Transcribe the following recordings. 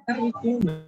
Curriculum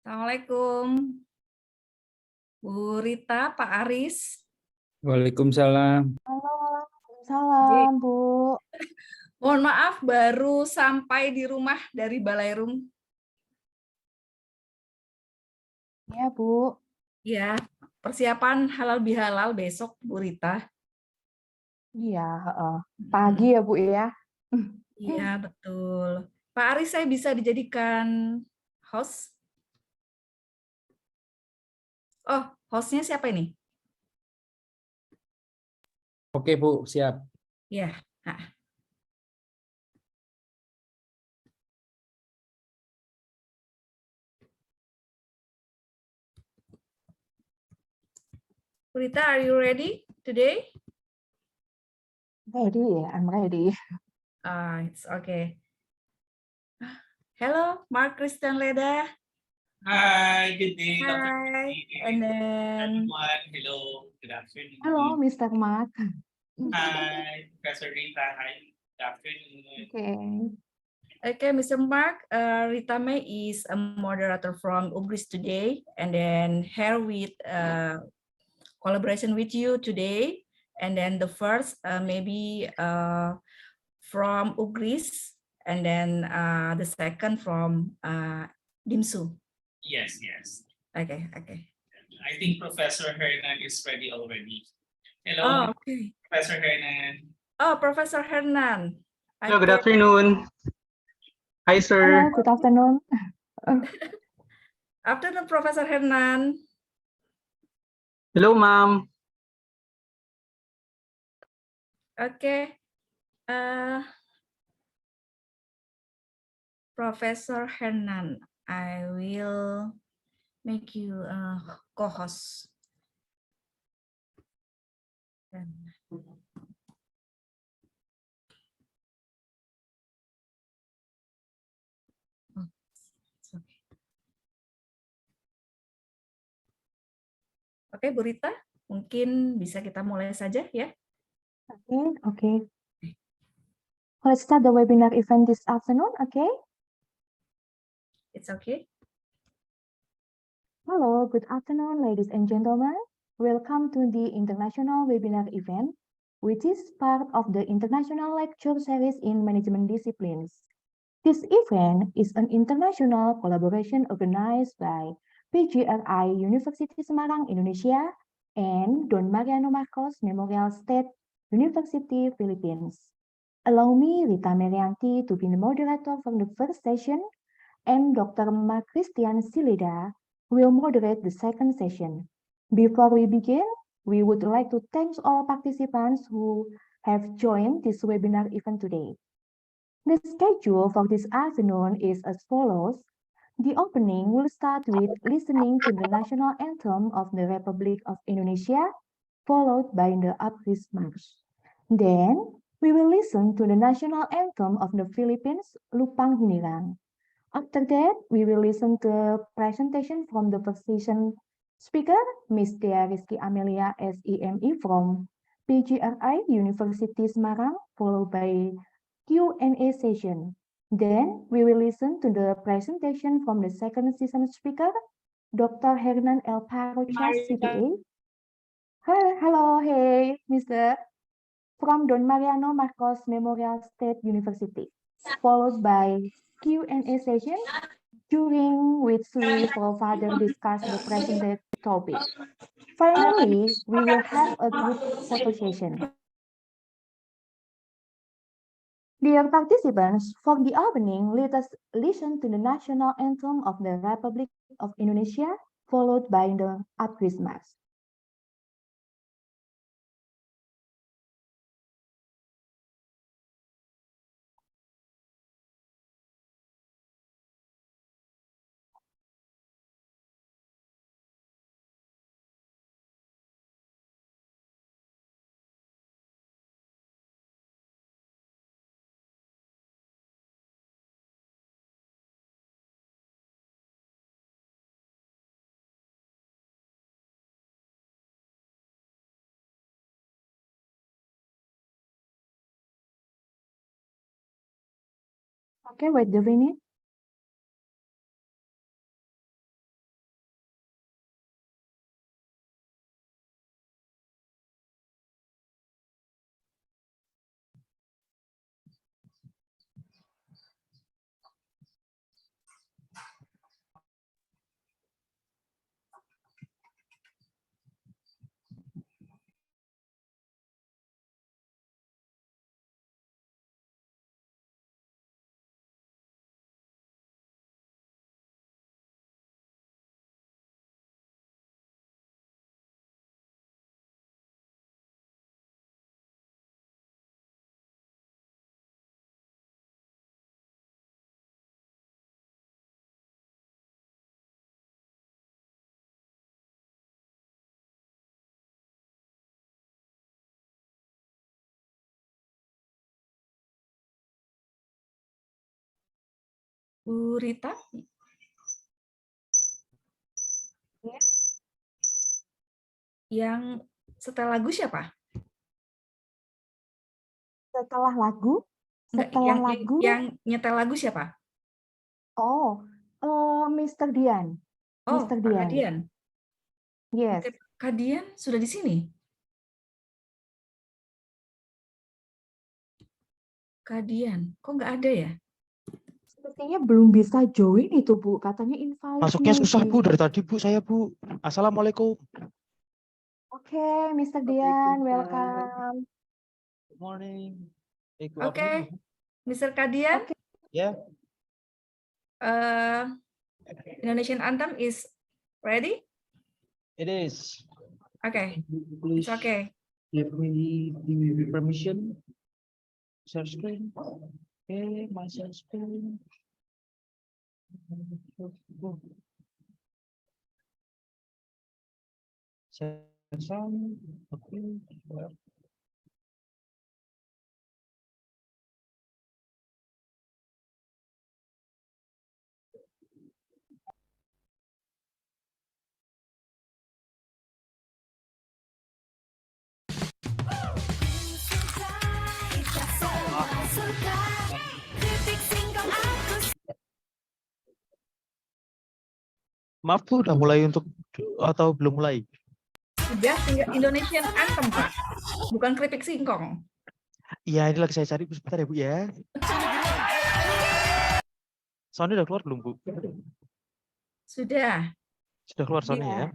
Assalamualaikum. Bu Rita, Pak Aris. Waalaikumsalam. Salam, Bu. Mohon maaf, baru sampai di rumah dari Balairum. Ya, Bu. Ya, persiapan halal bihalal besok, Bu Rita. Iya, pagi ya, Bu ya. Iya, betul. Pak Aris, saya bisa dijadikan host? Oh, hostnya siapa ini? Oke, Bu, siap. Ya. Bu Rita, are you ready today? Ready, I'm ready. It's okay. Hello, Mark Christian Leda. Hi, good day. Hi. And then Everyone, hello, good afternoon. Halo, Mr. Mark. Hi, Professor Rita. Hi, good afternoon. Okay. Okay, Mr. Mark, Rita May is a moderator from UGRIS today, and then here with collaboration with you today, and then the first maybe from UGRIS, and then the second from DIMSU. Yes, yes. Okay. I think Professor Hernan is ready already. Hello, Oh, okay. Professor Hernan. Oh, Professor Hernan. Hello, good afternoon. Hi, sir. Hello, good afternoon. Afternoon, Professor Hernan. Hello, ma'am. Okay. Professor Hernan, I will make you a co-host. Oke, Bu Rita, mungkin bisa kita mulai saja ya. Okay. Let's start the webinar event this afternoon, okay? It's okay. Hello, good afternoon, ladies and gentlemen. Welcome to the International Webinar event, which is part of the International Lecture Series in Management Disciplines. This event is an international collaboration organized by PGRI University Semarang, Indonesia, and Don Mariano Marcos Memorial State University, Philippines. Allow me, Rita Merianti, to be the moderator for the first session, and Dr. Mark Christian Sileda will moderate the second session. Before we begin, we would like to thank all participants who have joined this webinar event today. The schedule for this afternoon is as follows. The opening will start with listening to the national anthem of the Republic of Indonesia, followed by the UGRIS March. Then, we will listen to the national anthem of the Philippines, Lupang Hinirang. After that, we will listen to a presentation from the first session speaker, Ms. Dea Rizky Amelia, SEME from PGRI University Semarang, followed by Q&A session. Then we will listen to the presentation from the second session speaker, Dr. Hernan L. Parochas, CPA. Hello, hey, Mr. From Don Mariano Marcos Memorial State University, followed by Q&A session, during which we will further discuss the presented topic. Finally, we will have a group photo session. Dear participants, for the opening, let us listen to the national anthem of the Republic of Indonesia, followed by the Up Christmas. Okay, wait a minute. Bu Rita, yang setel lagu siapa? Setelah lagu, Enggak, setelah yang, lagu, yang nyetel lagu siapa? oh, Mr. Dian. Oh, Mr. Pak Dian. Kadian. Yes. Oke, Pak Kadian sudah di sini? Kadian, kok nggak ada ya? Sepertinya belum bisa join itu, Bu. Katanya invite Masuknya susah, Bu, maybe. dari tadi, Bu, saya, Bu. Assalamualaikum. Oke, Mr. Dian, welcome. Good morning. Good Oke, afternoon. Mr. Kadian, Oke. Yeah, Indonesian anthem is ready? it is. Okay, Please it's okay. give me the permission. Share screen. Okay, my share screen. Share sound. Okay. Maaf, Bu, udah mulai untuk atau belum mulai? Sudah tinggal Indonesian anthem, Pak. Bukan keripik singkong. Iya, ini lagi saya cari, Bu, sebentar ya, Bu, ya. Soundnya udah keluar belum, Bu? Sudah. Sudah keluar soundnya Iya. ya?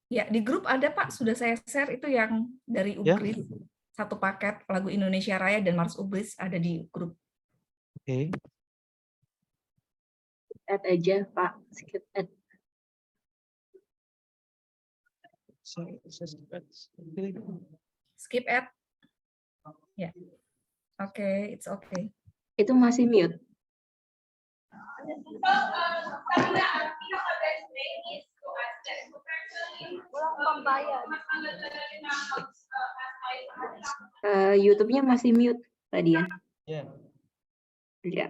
Ya, di grup ada, Pak. Sudah saya share itu yang dari Ya. Ugris. Satu paket lagu Indonesia Raya dan Mars Ugris ada di grup. Oke. Add aja, Pak. Skip add. Skip ad. Ya. Oke, it's okay. Itu masih mute. YouTube-nya masih mute tadi ya? Ya. Ya.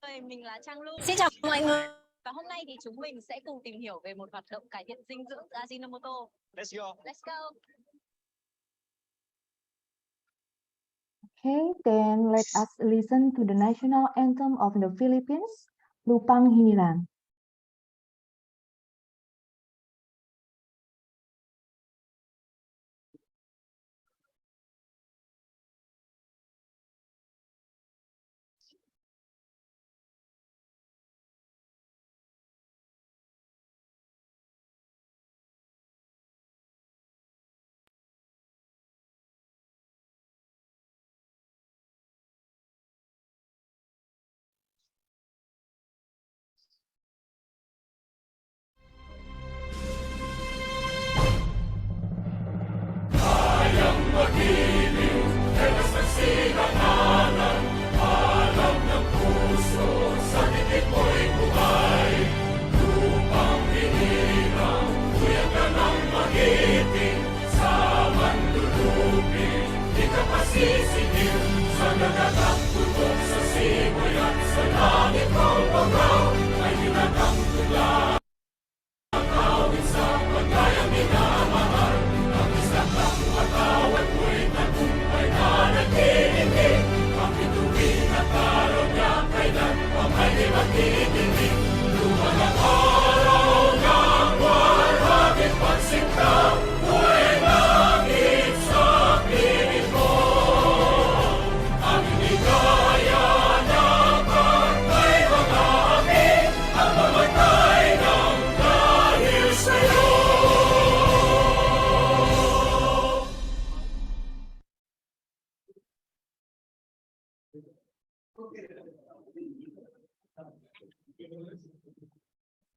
người, mình là Trang Lưu. Xin chào mọi người. Và hôm nay thì chúng mình sẽ cùng tìm hiểu về một hoạt động cải thiện dinh dưỡng Ajinomoto. Let's go. Let's go. Okay, then let us listen to the national anthem of the Philippines, Lupang Hinirang.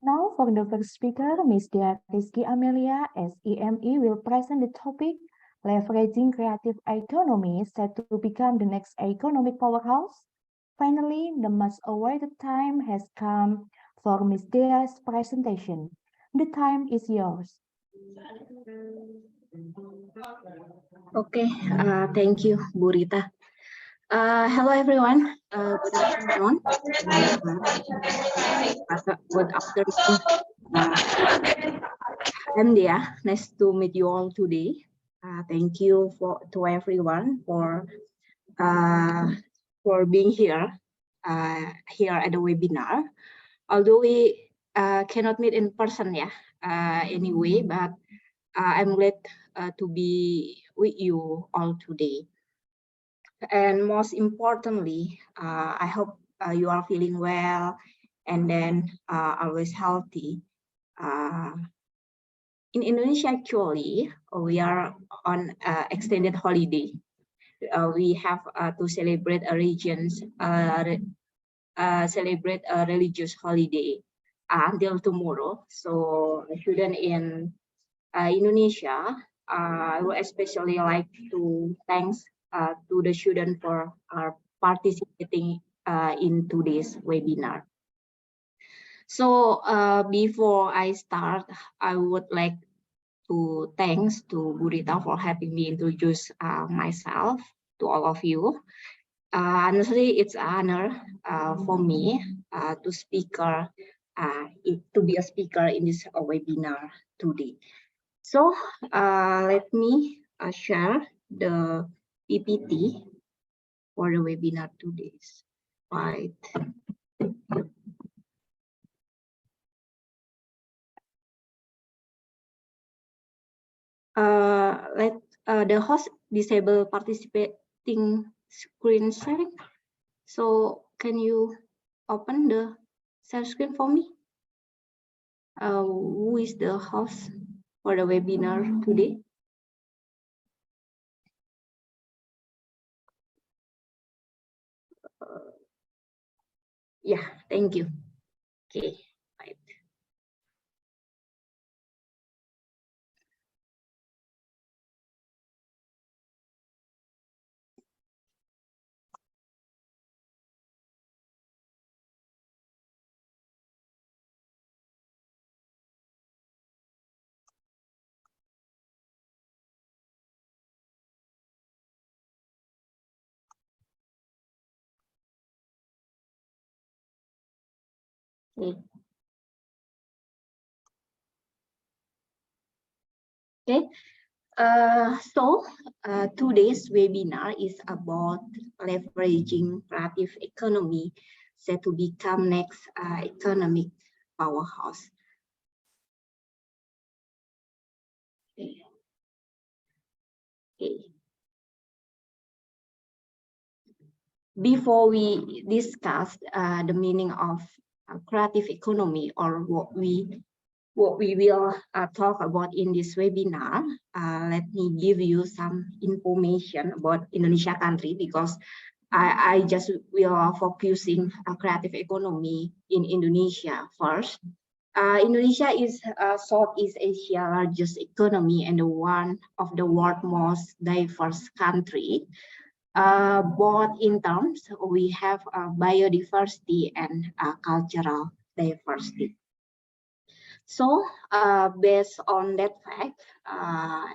Now for the first speaker, Ms. Dia Rizky Amelia, SEME, will present the topic Leveraging Creative Economy set to become the next economic powerhouse. Finally, the much awaited time has come for Ms. Dia's presentation. The time is yours. Okay, thank you, Bu Rita. Hello everyone. Good afternoon. Good afternoon. I'm Dia. Nice to meet you all today. Thank you to everyone for being here at the webinar. Although we cannot meet in person, anyway, but I'm glad to be with you all today. And most importantly, I hope you are feeling well and then always healthy. In Indonesia, actually, we are on extended holiday. We have to celebrate a religious holiday until tomorrow. So students in Indonesia, I would especially like to thanks to the students for participating in today's webinar. So before I start, I would like to thanks to Bu Rita for having me introduce myself to all of you. Honestly, it's an honor for me to be a speaker in this webinar today. So let me share the PPT for the webinar today. Right. Let the host disable participating screen sharing. So can you open the share screen for me? Who is the host for the webinar today? Yeah, thank you. Okay, right. Okay. Okay. So today's webinar is about leveraging creative economy set to become next economic powerhouse. Okay. Okay. Before we discuss the meaning of creative economy, or what we will talk about in this webinar, let me give you some information about Indonesia country, because I just will focusing creative economy in Indonesia first. Indonesia is Southeast Asia largest economy and one of the world's most diverse country. Both in terms we have biodiversity and cultural diversity. So based on that fact,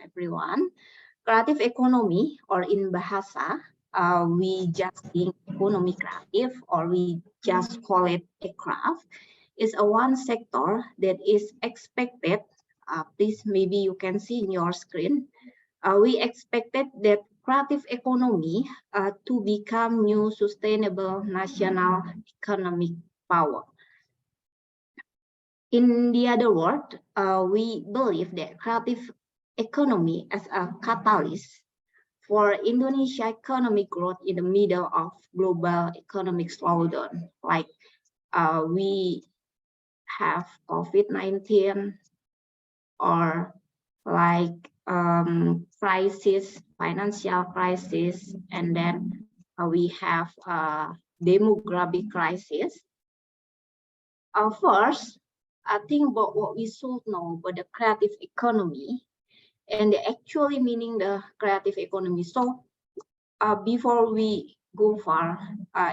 everyone, creative economy, or in Bahasa, we just think economy creative, or we just call it a craft, is a one sector that is expected, please maybe you can see in your screen, we expected that creative economy to become new sustainable national economic power. In the other word, we believe that creative economy as a catalyst for Indonesia economic growth in the middle of global economic slowdown, like we have COVID-19, or like crisis, financial crisis, and then we have demographic crisis. First, I think about what we should know about the creative economy and the actually meaning the creative economy. So before we go far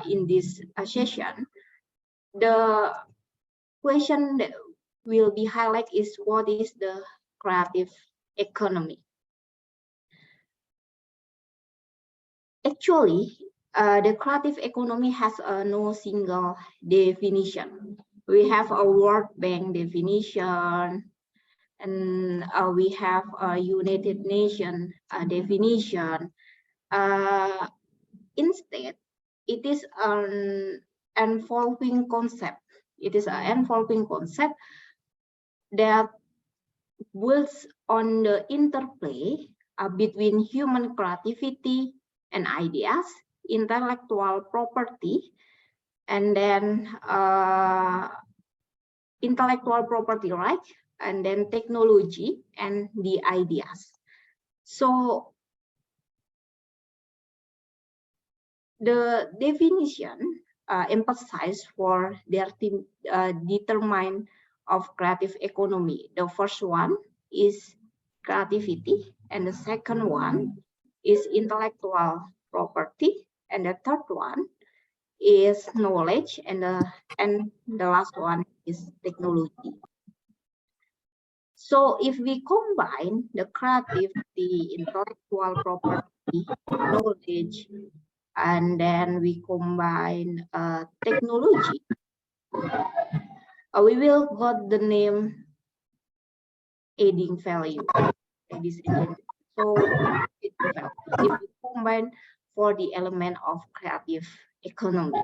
in this session, the question that will be highlighted is, what is the creative economy? Actually, the creative economy has no single definition. We have a World Bank definition, and we have a United Nations definition. Instead, it is an evolving concept. It is an evolving concept that builds on the interplay between human creativity and ideas, intellectual property, and then intellectual property rights, and then technology and the ideas. So the definition emphasizes for their determine of creative economy. The first one is creativity, and the second one is intellectual property, and the third one is knowledge, and the last one is technology. So if we combine the creativity, intellectual property, knowledge, and then we combine technology, we will got the name adding value. So if we combine for the element of creative economy,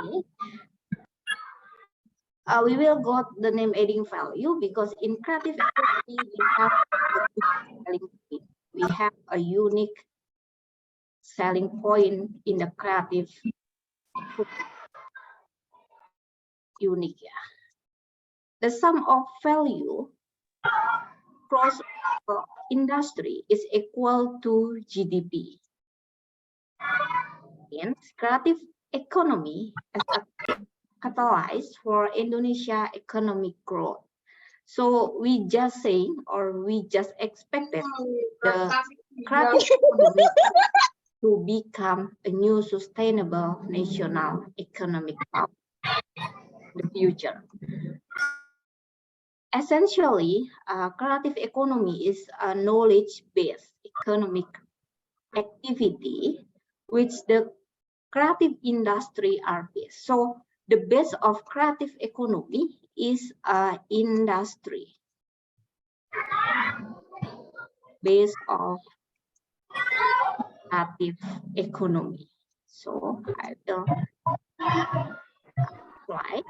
okay, we will got the name adding value because in creative economy we have a selling point. We have a unique selling point in the creative unique. Yeah. The sum of value across industry is equal to GDP. Hence, creative economy as a catalyst for Indonesia economic growth. So we just saying, or we just expected the creative economy to become a new sustainable national economic power in the future. Essentially, creative economy is a knowledge-based economic activity which the creative industry are based. So the base of creative economy is industry. Base of creative economy. So I will slide.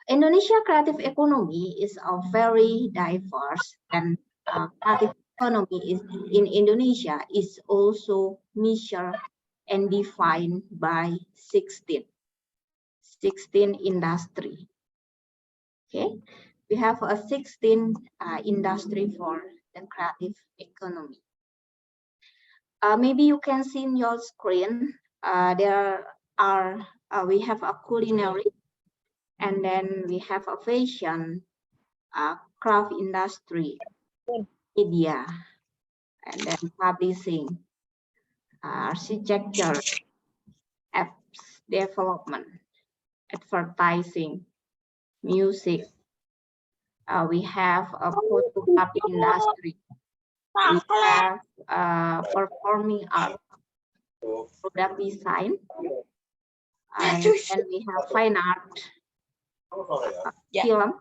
Indonesia creative economy is a very diverse, and creative economy is in Indonesia is also measured and defined by 16 industry. Okay, we have a 16 industry for the creative economy. Maybe you can see in your screen, there are, we have a culinary, and then we have a fashion, craft industry, media, and then publishing, architecture, apps development, advertising, music. We have a photography industry. We have performing art, product design, and then we have fine art, film,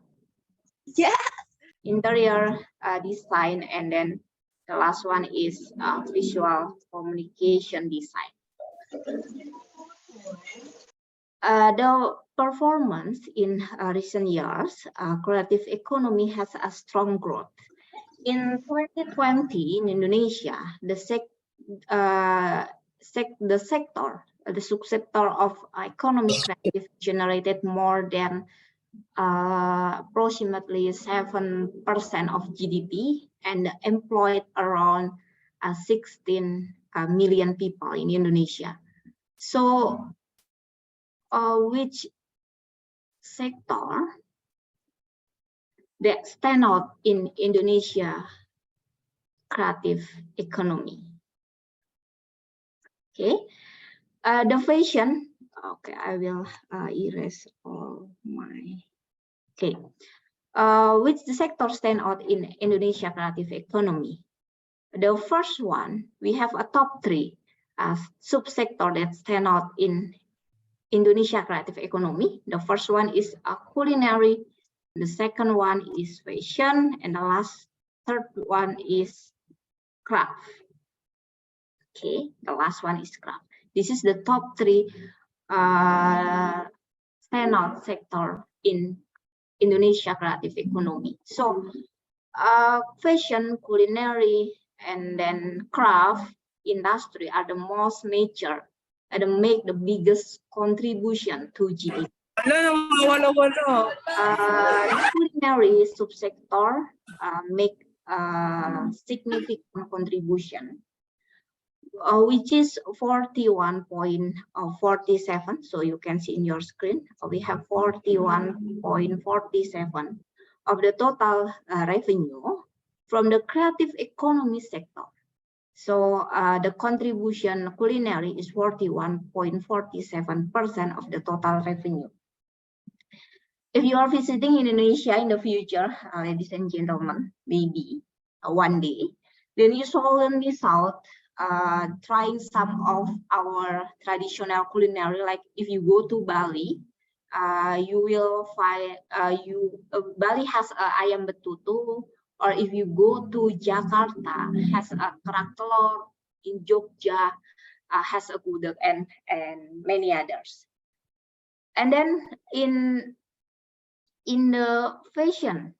interior design, and then the last one is visual communication design. The performance in recent years, creative economy has a strong growth. In 2020 in Indonesia, the subsector of economic creative generated more than approximately 7% of GDP and employed around 16 million people in Indonesia. So, which sector that stand out in Indonesia creative economy? Okay, the fashion. Okay, I will erase all my. Okay, which the sector stand out in Indonesia creative economy? The first one, we have a top 3 subsector that stand out in Indonesia creative economy. The first one is culinary, the second one is fashion, and the third one is craft. Okay, the last one is craft. This is the top 3 standout sector in Indonesia creative economy. So, fashion, culinary, and then craft industry are the most major and make the biggest contribution to GDP. Culinary subsector make significant contribution, which is 41.47. So you can see in your screen, we have 41.47 of the total revenue from the creative economy sector. So the contribution culinary is 41.47% of the total revenue. If you are visiting Indonesia in the future, ladies and gentlemen, maybe one day, then you solemnly miss out trying some of our traditional culinary. Like if you go to Bali, you will find Bali has ayam betutu, or if you go to Jakarta, has a kerak telur, in Jogja has a gudeg, and many others. And then in the fashion,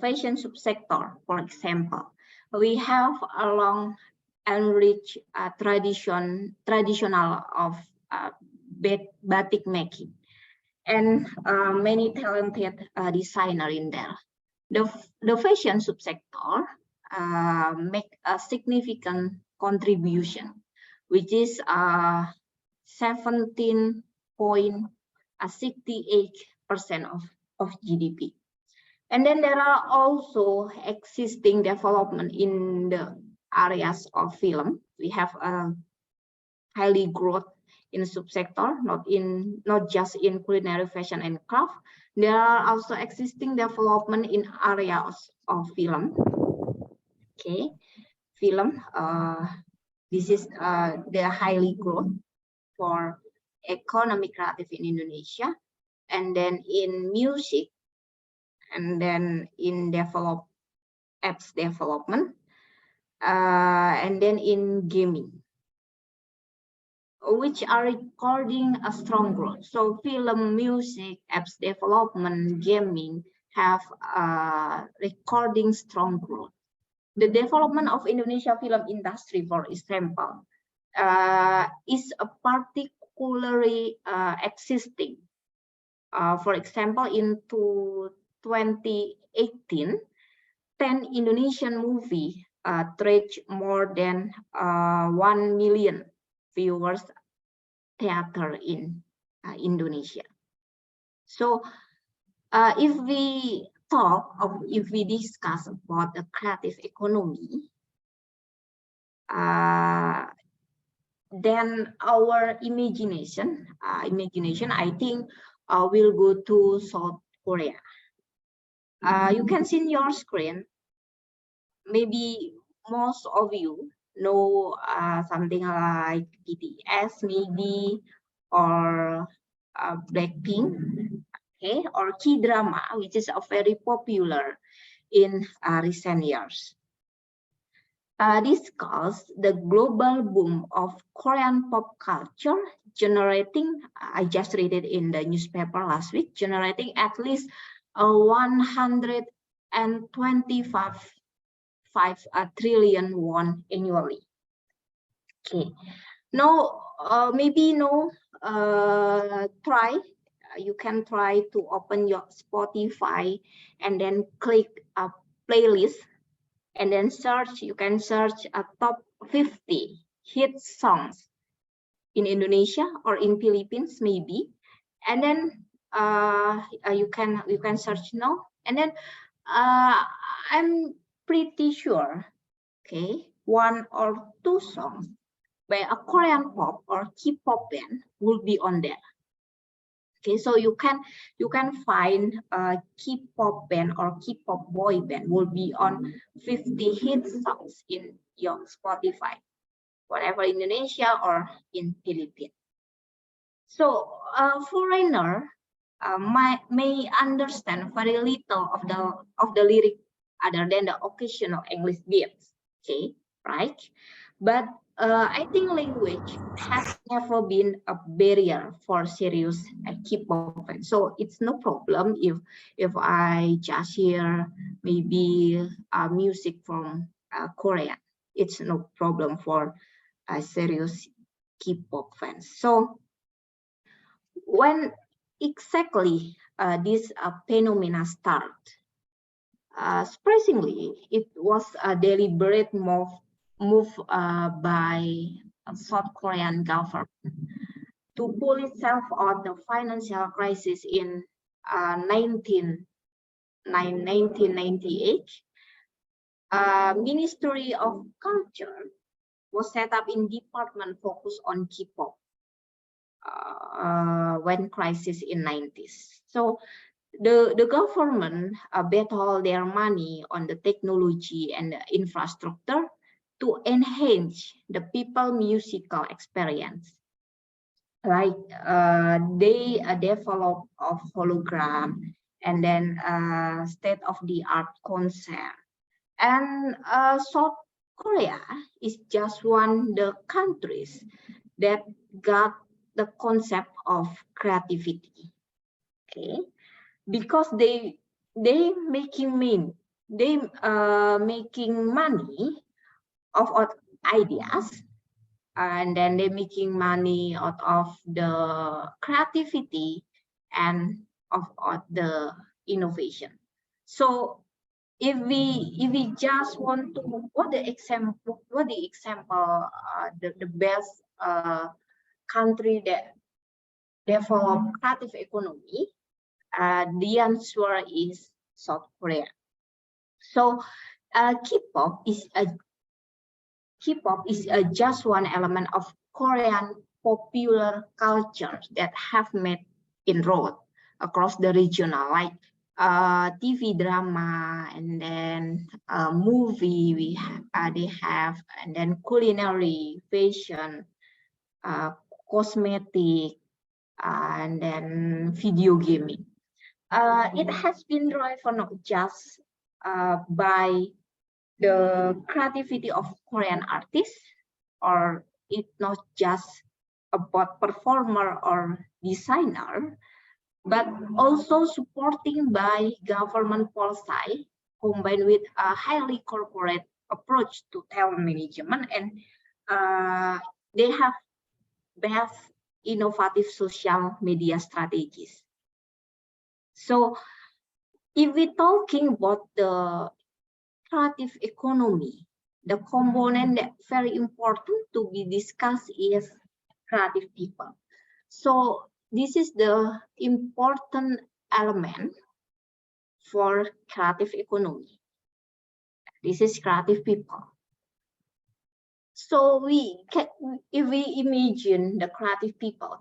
fashion subsector, for example, we have a long and rich traditional of batik making, and many talented designer in there. The fashion subsector make a significant contribution, which is 17.68% of GDP. And then there are also existing development in the areas of film. We have a highly growth in the subsector, not just in culinary, fashion, and craft. There are also existing development in areas of film. Okay, film. This is the highly growth for economy creative in Indonesia, and then in music, and then in apps development, and then in gaming, which are recording a strong growth. So film, music, apps development, gaming have recording strong growth. The development of Indonesia film industry, for example, is a particularly existing. For example, in 2018, 10 Indonesian movie reached more than 1 million viewers theater in Indonesia. So if we discuss about the creative economy, then our imagination, I think, will go to South Korea. You can see in your screen, maybe most of you know something like BTS maybe, or Blackpink, okay, or K-drama, which is very popular in recent years. This caused the global boom of Korean pop culture, generating, I just read it in the newspaper last week, generating at least 125 trillion won annually. Okay, now maybe you can try to open your Spotify and then click a playlist, and then you can search a top 50 hit songs in Indonesia or in Philippines maybe, and then you can search now, and then I'm pretty sure, okay, 1 or 2 songs by a Korean pop or K-pop band will be on there. Okay, so you can find a K-pop band or K-pop boy band will be on 50 hit songs in your Spotify, whatever Indonesia or in Philippines. So foreigner may understand very little of the lyric other than the occasional English beats. Okay, right? But I think language has never been a barrier for serious K-pop fans. So it's no problem if I just hear maybe music from Korea. It's no problem for serious K-pop fans. So when exactly this phenomena start? Surprisingly, it was a deliberate move by South Korean government to pull itself out the financial crisis in 1998. Ministry of Culture was set up in department focused on K-pop when crisis in 90s. So the government bet all their money on the technology and the infrastructure to enhance the people musical experience. Like they develop of hologram, and then state-of-the-art concert. And South Korea is just one of the countries that got the concept of creativity. Okay, because they making money of ideas, and then they making money out of the creativity and of the innovation. So if we just want to the best country that develop creative economy, the answer is South Korea. So K-pop is just one element of Korean popular culture that have made inroad across the regional, like TV drama, and then movie they have, and then culinary, fashion, cosmetic, and then video gaming. It has been driven not just by the creativity of Korean artists, or it's not just about performer or designer, but also supporting by government policy combined with a highly corporate approach to talent management, and they have innovative social media strategies. So if we're talking about the creative economy, the component that's very important to be discussed is creative people. So this is the important element for creative economy. This is creative people. So if we imagine the creative people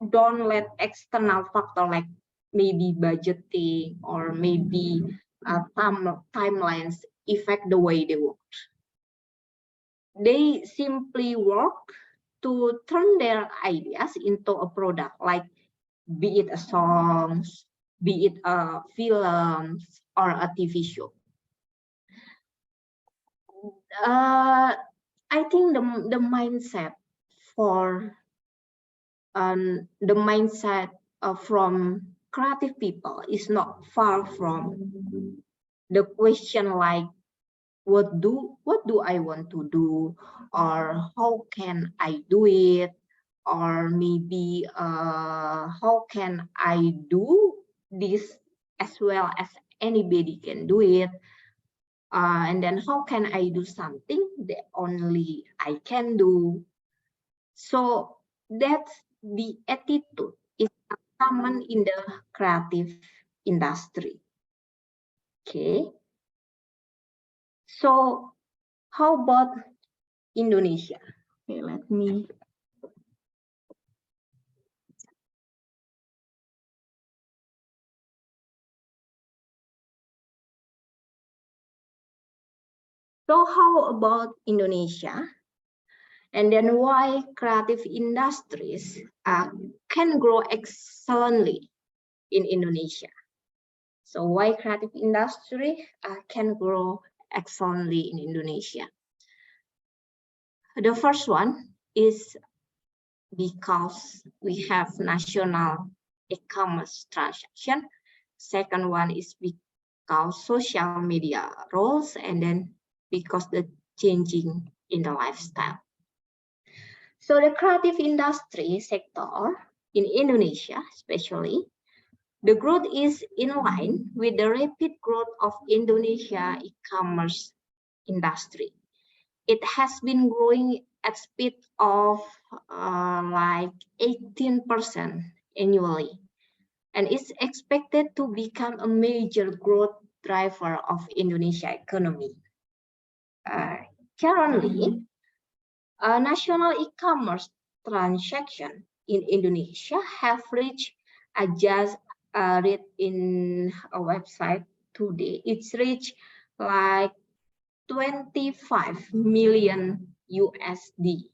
don't let external factor like maybe budgeting or maybe timelines affect the way they work. They simply work to turn their ideas into a product, like be it a song, be it a film or a TV show. I think the mindset from creative people is not far from the question like what do I want to do, or how can I do it, or maybe how can I do this as well as anybody can do it, and then how can I do something that only I can do. So that's the attitude is common in the creative industry. Okay. So how about Indonesia? Okay, let me. So how about Indonesia? And then why creative industries can grow excellently in Indonesia? So why creative industry can grow excellently in Indonesia? The first one is because we have national e-commerce transaction. Second one is because social media roles, and then because the changing in the lifestyle. So the creative industry sector in Indonesia, especially, the growth is in line with the rapid growth of Indonesia e-commerce industry. It has been growing at speed of like 18% annually, and it's expected to become a major growth driver of Indonesia economy. Currently, national e-commerce transaction in Indonesia have reached just read in a website today. It's reached like 25 million USD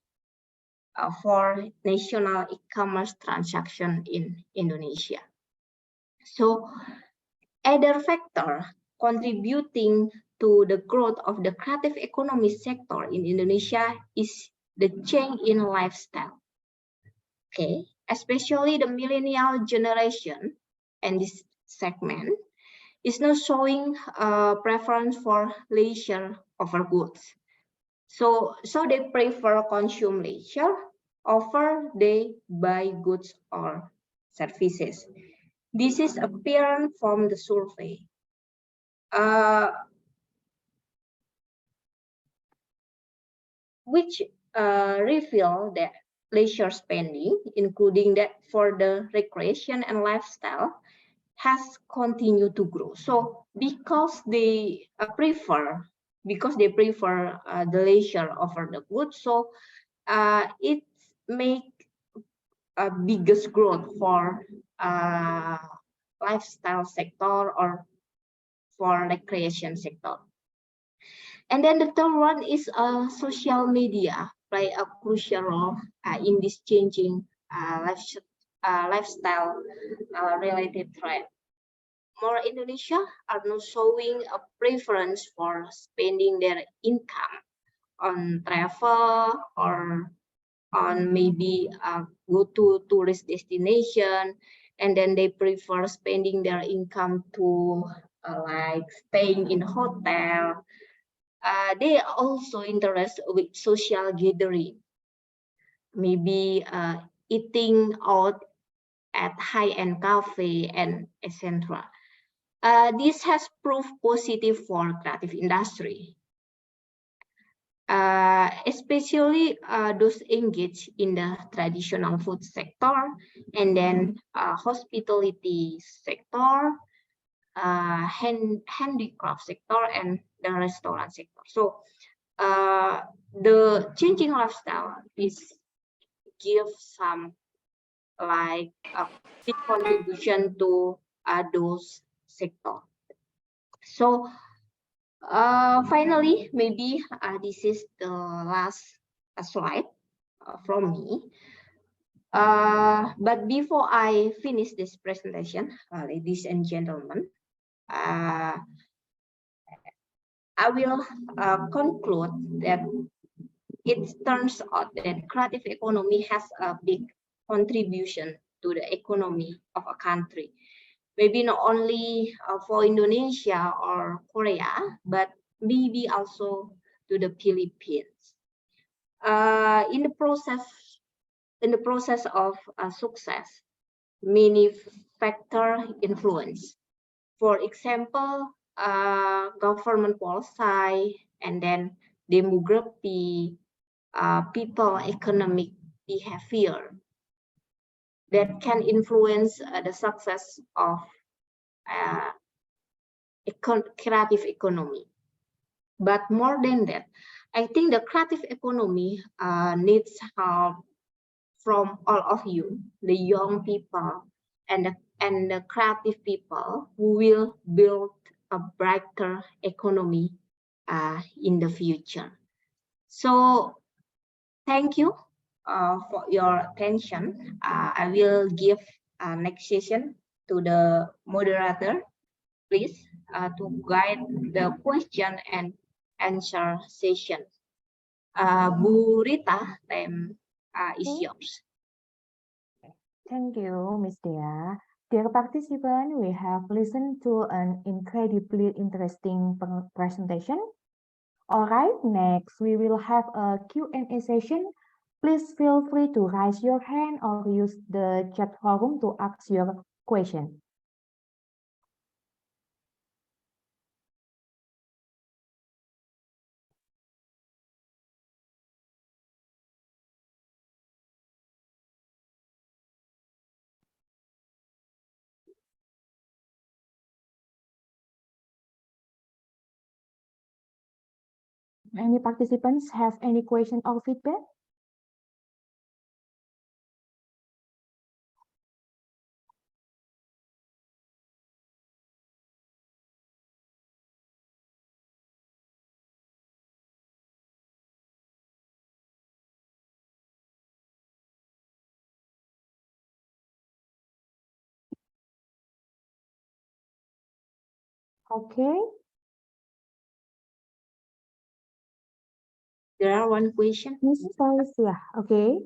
for national e-commerce transaction in Indonesia. So other factor contributing to the growth of the creative economy sector in Indonesia is the change in lifestyle. Okay, especially the millennial generation, and this segment is now showing a preference for leisure over goods. So they prefer consume leisure over they buy goods or services. This is apparent from the survey. Which reveal that leisure spending, including that for the recreation and lifestyle, has continued to grow. So because they prefer the leisure over the goods, so it make a biggest growth for lifestyle sector or for recreation sector. And then the third one is social media play a crucial role in this changing lifestyle related trend. More Indonesia are now showing a preference for spending their income on travel or on maybe go to tourist destination, and then they prefer spending their income to like staying in hotel. They are also interested with social gathering, maybe eating out at high-end cafe and etc. This has proved positive for creative industry, especially those engaged in the traditional food sector, and then hospitality sector, handicraft sector, and the restaurant sector. So the changing lifestyle is give some like a big contribution to those sector. So finally, maybe this is the last slide from me. But before I finish this presentation, ladies and gentlemen, I will conclude that it turns out that creative economy has a big contribution to the economy of a country. Maybe not only for Indonesia or Korea, but maybe also to the Philippines. In the process of success, many factors influence. For example, government policy, and then demography, people economic behavior that can influence the success of creative economy. But more than that, I think the creative economy needs help from all of you, the young people and the creative people who will build a brighter economy in the future. So thank you for your attention. I will give next session to the moderator, please, to guide the question and answer session. Bu Rita, time is yours. Thank you, Ms. Dea. Dear participants, we have listened to an incredibly interesting presentation. All right, next we will have a Q&A session. Please feel free to raise your hand or use the chat forum to ask your question. Any participants have any question or feedback? Okay. There are one question. Miss Fauzia, okay.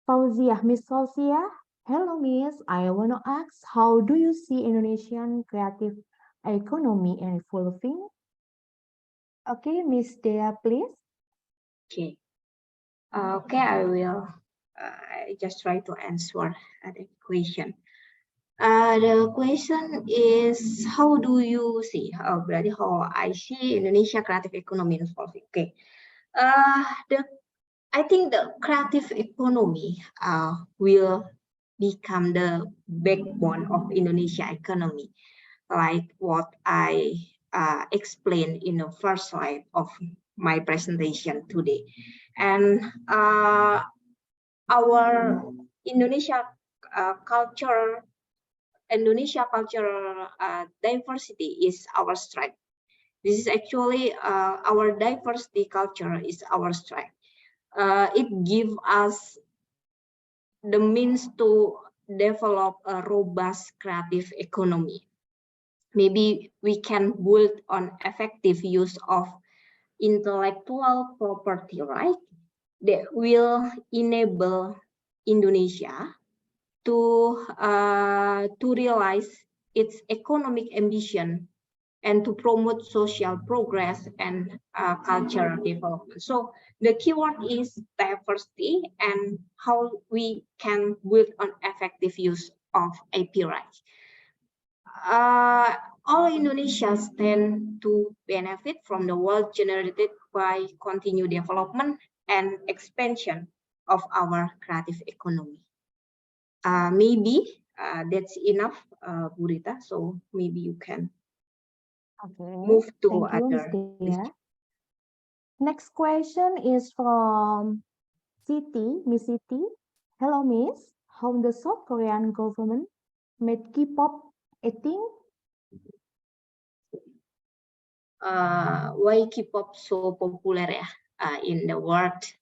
Fauzia, Miss Fauzia, hello, Miss. I want to ask, how do you see Indonesian creative economy evolving? Okay, Miss Dea, please. Okay. Okay, I will. I just try to answer the question. The question is, how do you see? Berarti how I see Indonesia creative economy evolving. Okay. I think the creative economy will become the backbone of Indonesia economy, like what I explained in the first slide of my presentation today. And our Indonesia cultural diversity is our strength. This is actually our diversity culture is our strength. It gives us the means to develop a robust creative economy. Maybe we can build on effective use of intellectual property right that will enable Indonesia to realize its economic ambition and to promote social progress and cultural development. So the keyword is diversity and how we can build on effective use of IP rights. All Indonesians stand to benefit from the wealth generated by continued development and expansion of our creative economy. Maybe that's enough, Bu Rita. So maybe you can move to Thank you, Ms. other. Dea. Next question is from Siti, Miss Siti. Hello, Miss. How the South Korean government made K-pop a thing? Why K-pop so popular in the world,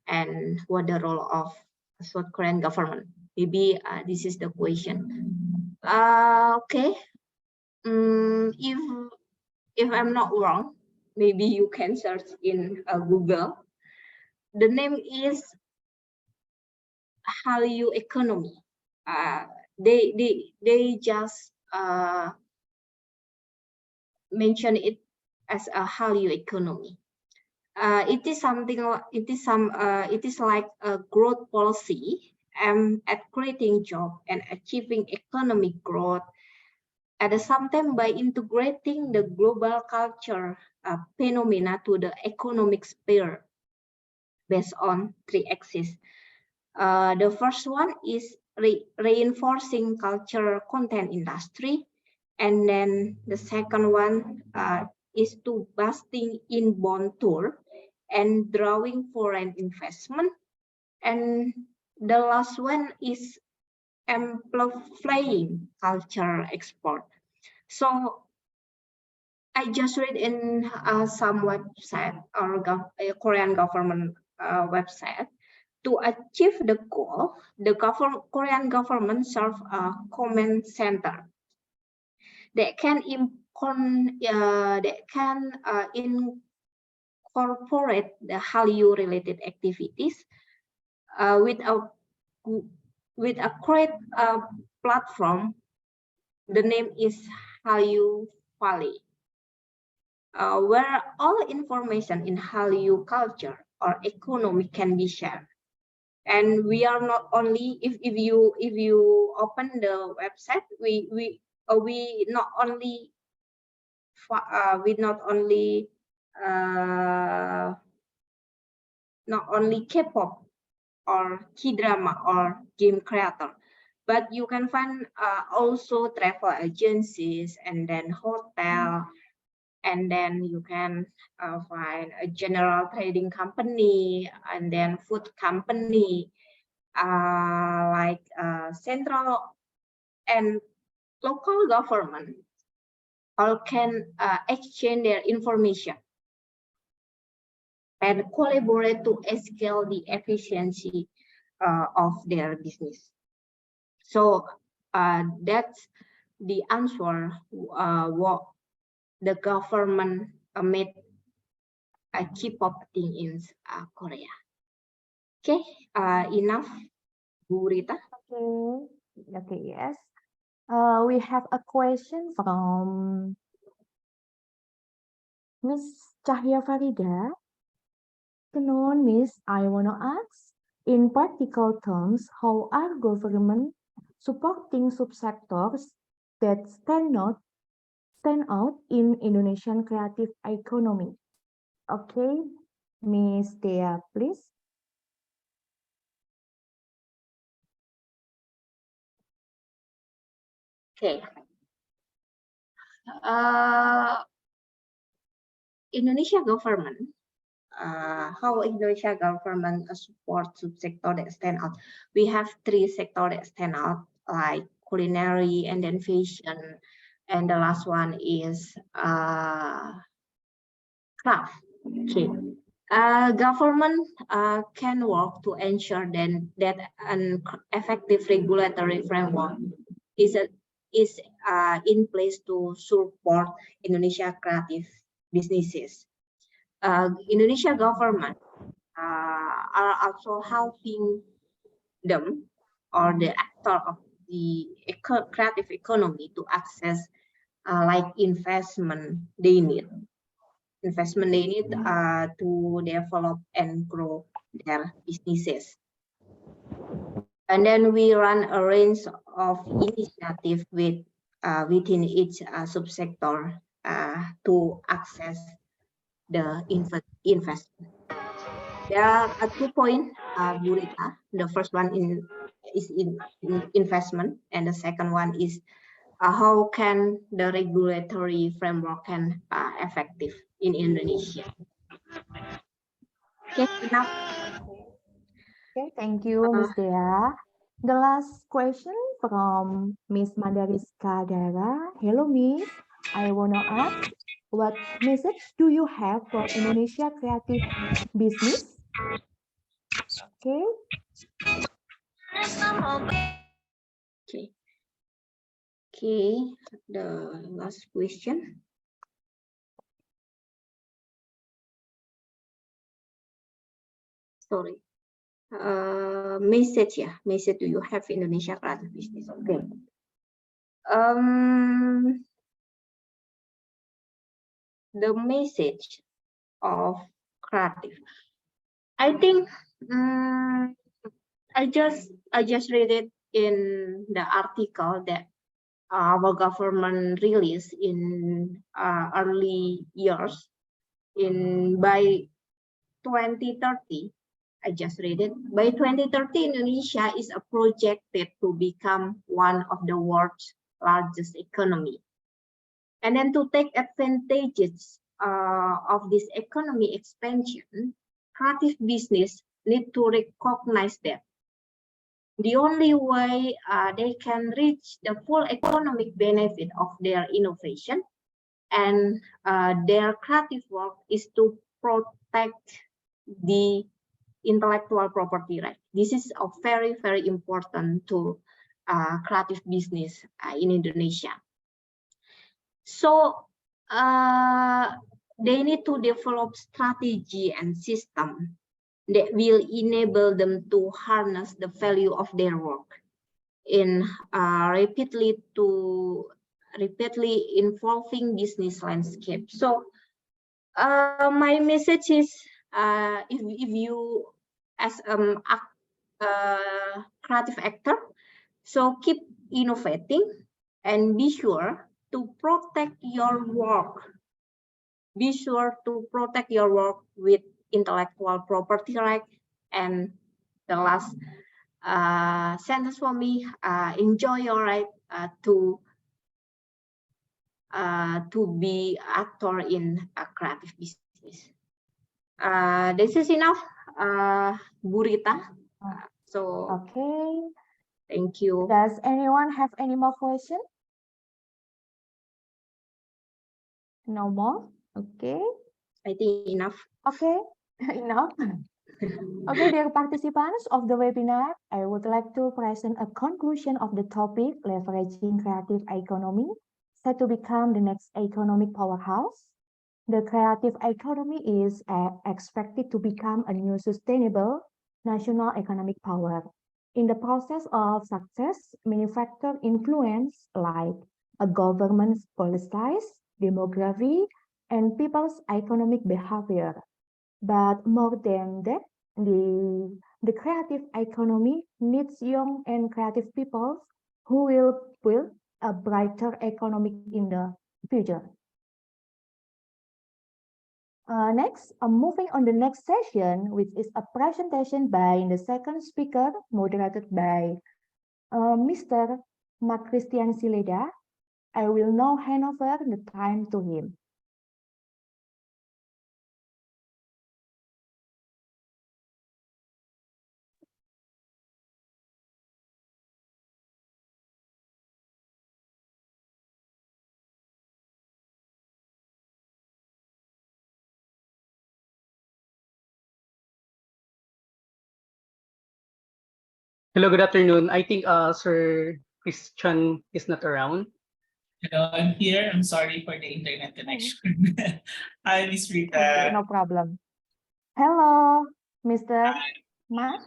and what the role of South Korean government? Maybe this is the question. Okay. If I'm not wrong, maybe you can search in Google. The name is Hallyu economy. They just mention it as a Hallyu economy. It is like a growth policy at creating jobs and achieving economic growth at the same time by integrating the global culture phenomena to the economic sphere based on 3 axes. The first one is reinforcing cultural content industry, and then the second one is to boosting inbound tour and drawing foreign investment, and the last one is amplifying cultural export. So I just read in some website or Korean government website. To achieve the goal, the Korean government serve a command center that can incorporate the Hallyu related activities with a great platform. The name is Hallyu Valley, where all information in Hallyu culture or economy can be shared. And we are not only, if you open the website, we not only K-pop or K-drama or game creator, but you can find also travel agencies, and then hotel, and then you can find a general trading company, and then food company, like central and local government all can exchange their information and collaborate to scale the efficiency of their business. So that's the answer what the government made a K-pop thing in Korea. Okay, enough, Bu Rita. Okay, yes. We have a question from Miss Cahya Farida. Good afternoon, Miss. I want to ask, in practical terms, how are government supporting subsectors that stand out in Indonesian creative economy? Okay, Miss Dea, please. Okay. Indonesia government, how Indonesia government support subsector that stand out. We have 3 sectors that stand out, like culinary and then fashion, and the last one is craft. Okay. Government can work to ensure that an effective regulatory framework is in place to support Indonesia creative businesses. Indonesia government are also helping them or the actor of the creative economy to access like investment they need to develop and grow their businesses. And then we run a range of initiatives within each subsector to access the investment. There are 2 points, Burita. The first one is in investment, and the second one is how can the regulatory framework can effective in Indonesia. Okay, enough. Okay, thank you, Ms. Dea. The last question from Ms. Mandariska Dara. Hello, Miss. I want to ask, what message do you have for Indonesia creative business? Okay. Okay, the last question. Sorry. Message do you have Indonesia creative business? Okay. The message of creative. I think I just read it in the article that our government released in early years by 2030. I just read it. By 2030, Indonesia is projected to become one of the world's largest economy. And then to take advantages of this economy expansion, creative business need to recognize that the only way they can reach the full economic benefit of their innovation and their creative work is to protect the intellectual property right. This is a very, very important to creative business in Indonesia. So they need to develop strategy and system that will enable them to harness the value of their work in rapidly evolving business landscape. So my message is if you as a creative actor, so keep innovating and be sure to protect your work. Be sure to protect your work with intellectual property right. And the last sentence for me, enjoy your right to be actor in a creative business. This is enough, Burita. So Okay. thank you. Does anyone have any more questions? No more? Okay. I think enough. Okay. Enough. Okay, dear participants of the webinar, I would like to present a conclusion of the topic leveraging creative economy set to become the next economic powerhouse. The creative economy is expected to become a new sustainable national economic power. In the process of success, many factors influence like a government's policies, demography, and people's economic behavior. But more than that, the creative economy needs young and creative people who will build a brighter economy in the future. Next, moving on the next session, which is a presentation by the second speaker, moderated by Mr. Mark Christian Sileda. I will now hand over the time to him. Hello, good afternoon. I think Sir Christian is not around. Hello, I'm here. I'm sorry for the internet connection. Hi, Miss Okay, Rita. no problem. Hello, Mr. Ma.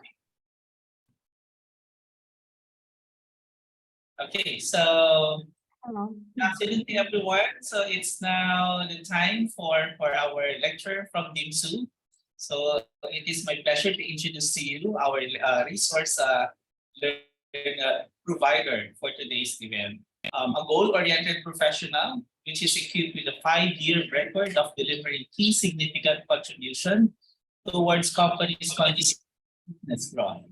Okay, so Hello. good afternoon to everyone. So it's now the time for our lecture from DIMSU. So it is my pleasure to introduce to you our resource provider for today's event. A goal-oriented professional, which is equipped with a 5-year record of delivering key significant contribution towards companies' continuous business growth.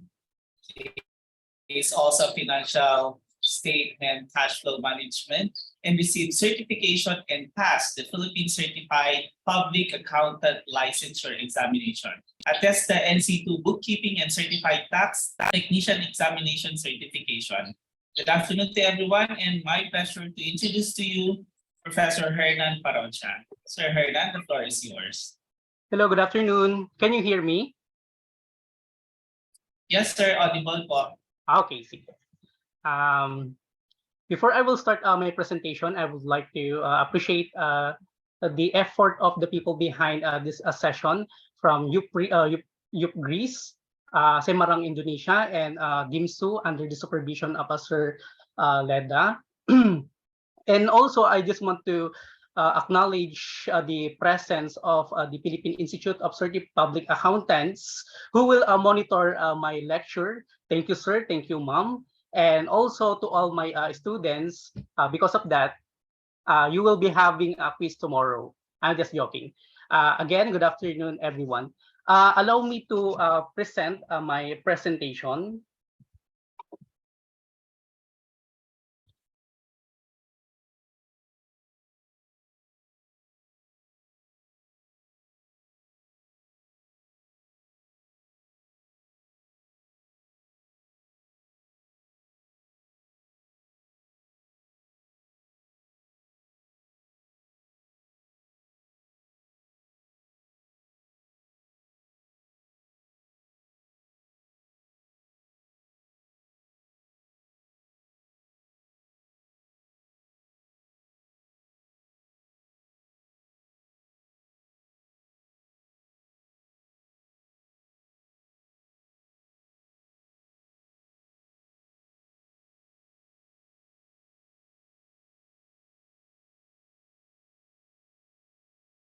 Is also financial statement cash flow management and received certification and passed the Philippine Certified Public Accountant Licensure Examination. Attest the NC2 Bookkeeping and Certified Tax Technician Examination Certification. Good afternoon to everyone, and my pleasure to introduce to you Professor Hernan Parocha. Sir Hernan, the floor is yours. Hello, good afternoon. Can you hear me? Yes, sir, audible po. Okay, sige. Before I will start my presentation, I would like to appreciate the effort of the people behind this session from UP Greece, Semarang, Indonesia, and DIMSU under the supervision of Sir Leda. And also, I just want to acknowledge the presence of the Philippine Institute of Certified Public Accountants who will monitor my lecture. Thank you, sir. Thank you, ma'am. And also to all my students, because of that, you will be having a quiz tomorrow. I'm just joking. Again, good afternoon, everyone. Allow me to present my presentation.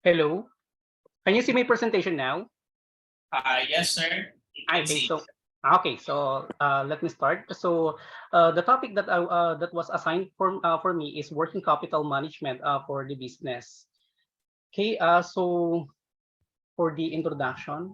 Hello. Can you see my presentation now? Yes, sir. Okay, so let me start. So the topic that that was assigned for me is working capital management for the business. Okay, so for the introduction.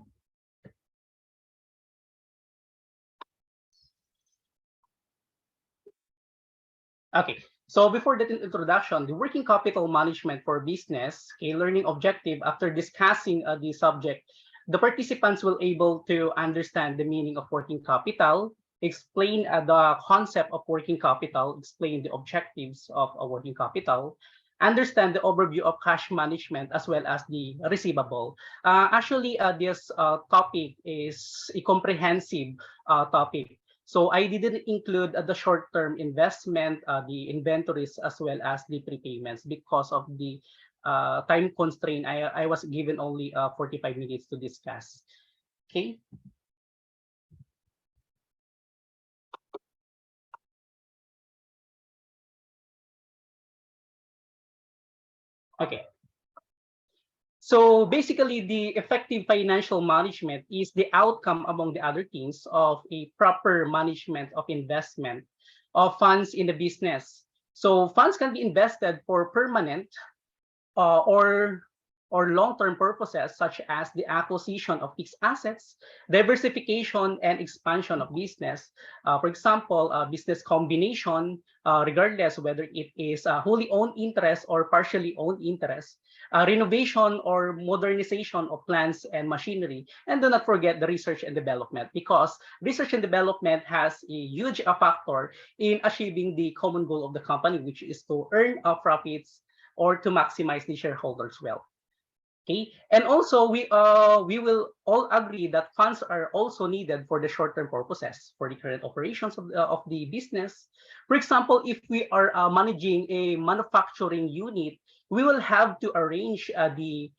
Okay, so before that introduction, the working capital management for business, a learning objective after discussing the subject, the participants will able to understand the meaning of working capital, explain the concept of working capital, explain the objectives of a working capital, understand the overview of cash management as well as the receivable. Actually, this topic is a comprehensive topic. So I didn't include the short-term investment, the inventories, as well as the prepayments because of the time constraint. I was given only 45 minutes to discuss. Okay. Okay. So basically, the effective financial management is the outcome, among the other things, of a proper management of investment of funds in the business. So funds can be invested for permanent or long-term purposes, such as the acquisition of fixed assets, diversification and expansion of business. For example, business combination, regardless whether it is a wholly owned interest or partially owned interest, renovation or modernization of plants and machinery. And do not forget the research and development, because research and development has a huge factor in achieving the common goal of the company, which is to earn profits or to maximize the shareholders' wealth. Okay, and also we will all agree that funds are also needed for the short-term purposes for the current operations of the business. For example, if we are managing a manufacturing unit, we will have to arrange the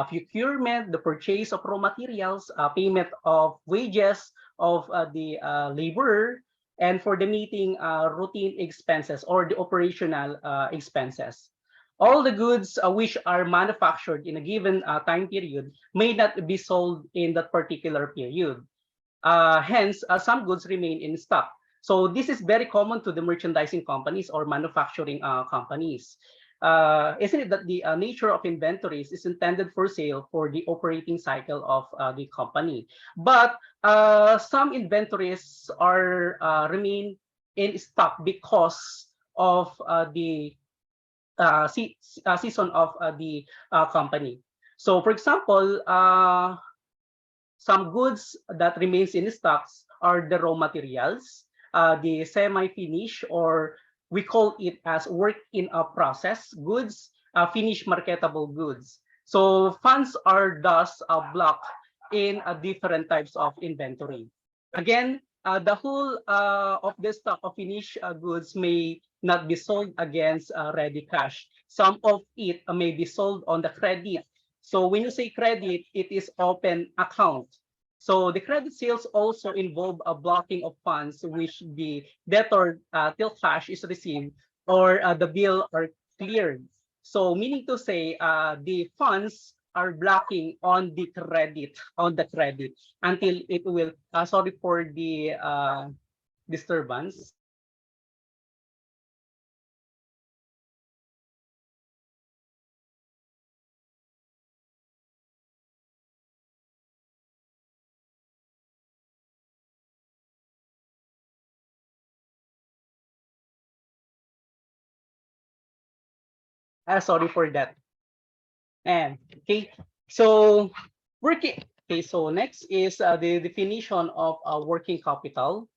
procurement, the purchase of raw materials, payment of wages of the laborer, and for the meeting routine expenses or the operational expenses. All the goods which are manufactured in a given time period may not be sold in that particular period. Hence, some goods remain in stock. So this is very common to the merchandising companies or manufacturing companies. Isn't it that the nature of inventories is intended for sale for the operating cycle of the company? But some inventories are remain in stock because of the season of the company. So, for example, some goods that remains in stocks are the raw materials, the semi-finished, or we call it as work in a process goods, finished marketable goods. So funds are thus blocked in different types of inventory. Again, the whole of the stock of finished goods may not be sold against ready cash. Some of it may be sold on the credit. So when you say credit, it is open account. So the credit sales also involve a blocking of funds which the debtor till cash is received or the bill are cleared. So meaning to say the funds are blocking on the credit until it will sorry for the disturbance. Sorry for that. And okay, so working. Okay, so next is the definition of working capital.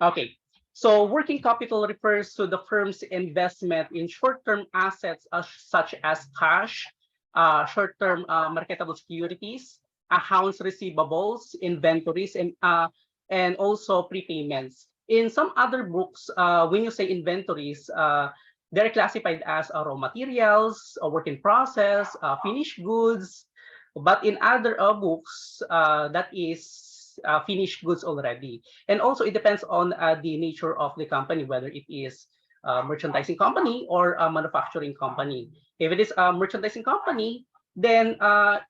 Okay, so working capital refers to the firm's investment in short-term assets such as cash, short-term marketable securities, accounts receivables, inventories, and also prepayments. In some other books, when you say inventories, they're classified as raw materials, a work in process, finished goods. But in other books, that is finished goods already. And also it depends on the nature of the company, whether it is a merchandising company or a manufacturing company. If it is a merchandising company, then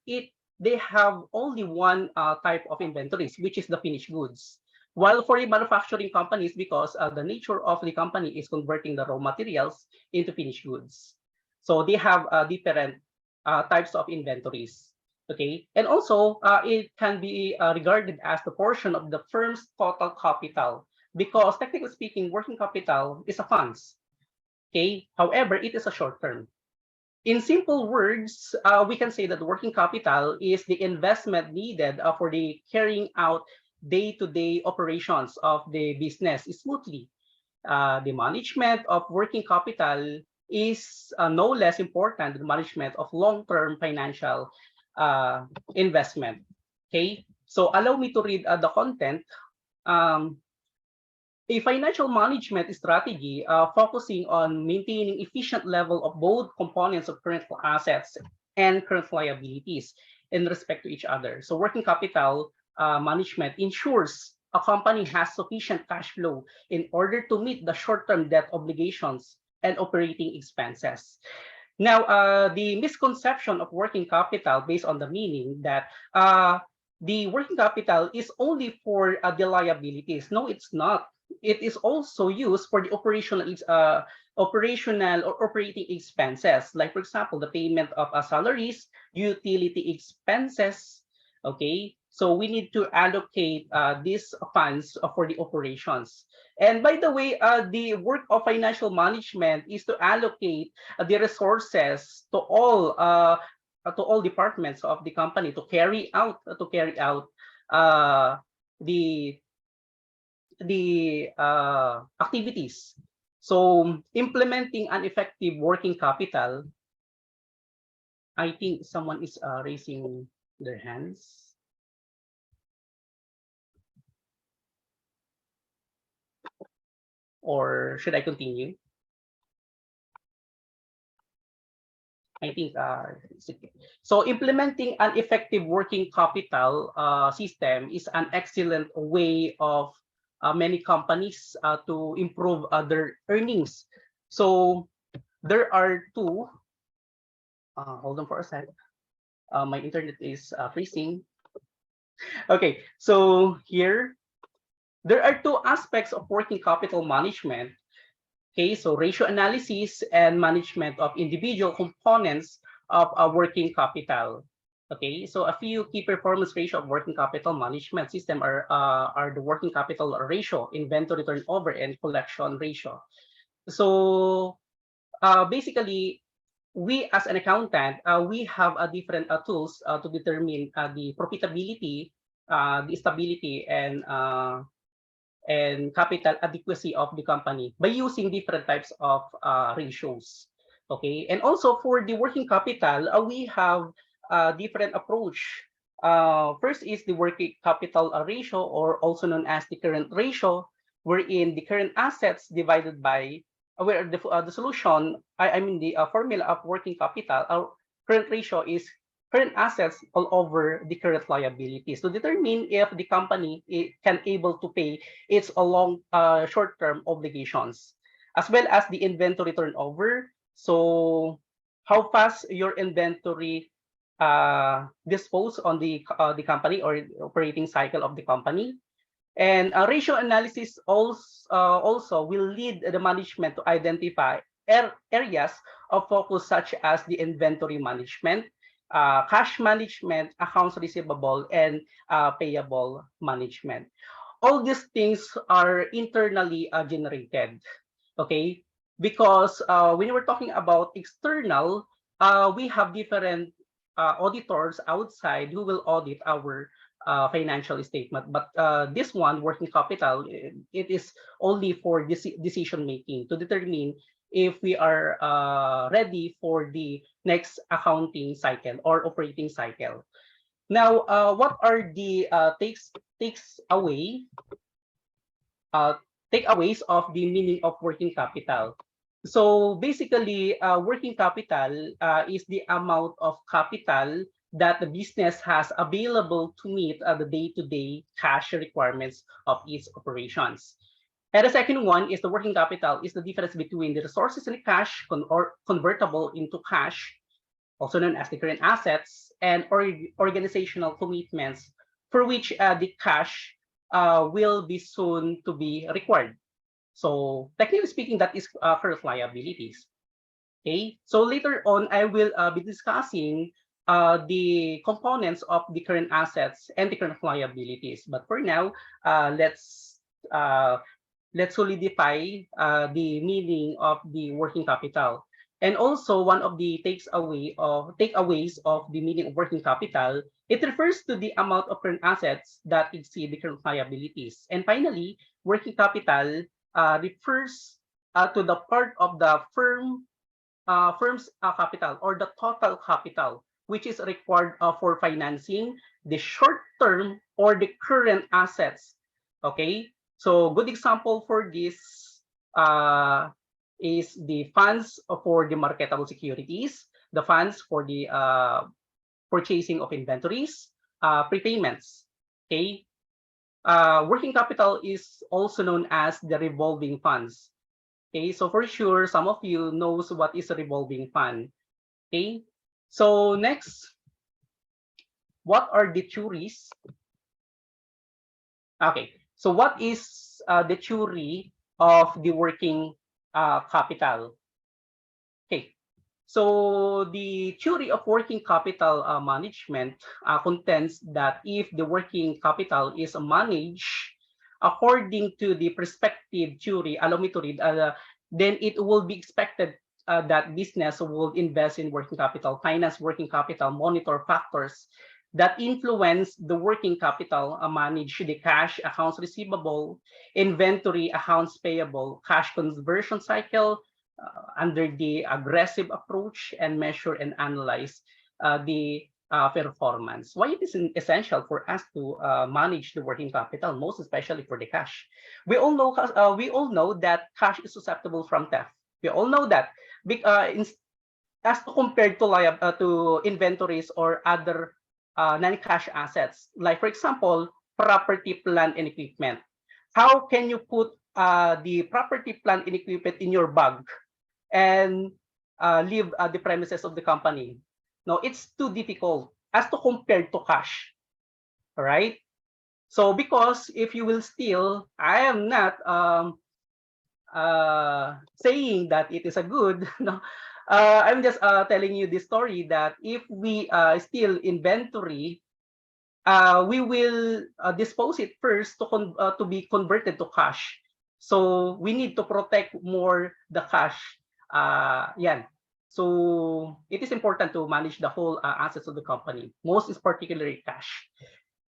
they have only one type of inventories, which is the finished goods. While for the manufacturing companies, because the nature of the company is converting the raw materials into finished goods. So they have different types of inventories. Okay, and also it can be regarded as the portion of the firm's total capital, because technically speaking, working capital is a funds. Okay, however, it is a short term. In simple words, we can say that working capital is the investment needed for the carrying out day-to-day operations of the business smoothly. The management of working capital is no less important than the management of long-term financial investment. Okay, so allow me to read the content. A financial management strategy focusing on maintaining efficient level of both components of current assets and current liabilities in respect to each other. So working capital management ensures a company has sufficient cash flow in order to meet the short-term debt obligations and operating expenses. Now, the misconception of working capital based on the meaning that the working capital is only for the liabilities. No, it's not. It is also used for the operational or operating expenses, like for example, the payment of salaries, utility expenses. Okay, so we need to allocate these funds for the operations. And by the way, the work of financial management is to allocate the resources to all departments of the company to carry out the activities. So implementing an effective working capital I think someone is raising their hands. Or should I continue? I think it's okay. So implementing an effective working capital system is an excellent way of many companies to improve their earnings. So there are two. Hold on for a sec. My internet is freezing. Okay, so here there are two aspects of working capital management. Okay, so ratio analysis and management of individual components of a working capital. Okay, so a few key performance ratio of working capital management system are the working capital ratio, inventory turnover, and collection ratio. So basically, we as an accountant, we have different tools to determine the profitability, the stability, and capital adequacy of the company by using different types of ratios. Okay, and also for the working capital, we have a different approach. First is the working capital ratio, or also known as the current ratio, wherein the current assets divided by where the solution, I mean the formula of working capital, our current ratio is current assets all over the current liabilities to determine if the company can able to pay its short-term obligations, as well as the inventory turnover. So how fast your inventory dispose on the company or operating cycle of the company. And ratio analysis also will lead the management to identify areas of focus such as the inventory management, cash management, accounts receivable, and payable management. All these things are internally generated, okay? Because when we're talking about external, we have different auditors outside who will audit our financial statement. But this one, working capital, it is only for decision making to determine if we are ready for the next accounting cycle or operating cycle. Now, what are the takeaways of the meaning of working capital? So basically, working capital is the amount of capital that the business has available to meet the day-to-day cash requirements of its operations. And the second one is the working capital is the difference between the resources in cash or convertible into cash, also known as the current assets, and organizational commitments for which the cash will be soon to be required. So technically speaking, that is current liabilities. Okay, so later on, I will be discussing the components of the current assets and the current liabilities. But for now, let's solidify the meaning of the working capital. And also, one of the takeaways of the meaning of working capital, it refers to the amount of current assets that exceed the current liabilities. And finally, working capital refers to the part of the firm's capital, or the total capital, which is required for financing the short-term or the current assets. Okay, so good example for this is the funds for the marketable securities, the funds for the purchasing of inventories, prepayments. Okay, working capital is also known as the revolving funds. Okay, so for sure, some of you knows what is a revolving fund. Okay, so next, what are the theories? Okay, so what is the theory of the working capital? Okay, so the theory of working capital management contends that if the working capital is managed according to the perspective theory, allow me to read, then it will be expected that business will invest in working capital, finance working capital, monitor factors that influence the working capital, manage the cash, accounts receivable, inventory, accounts payable, cash conversion cycle, under the aggressive approach, and measure and analyze the performance. Why it is essential for us to manage the working capital, most especially for the cash. We all know that cash is susceptible from theft. We all know that. As compared to inventories or other non-cash assets, like for example, property, plant, and equipment. How can you put the property, plant, and equipment in your bag and leave the premises of the company? No, it's too difficult as to compare to cash. All right. So because if you will steal, I am not saying that it is a good. No, I'm just telling you the story that if we steal inventory, we will dispose it first to be converted to cash. So we need to protect more the cash. Yeah. So it is important to manage the whole assets of the company, most is particularly cash.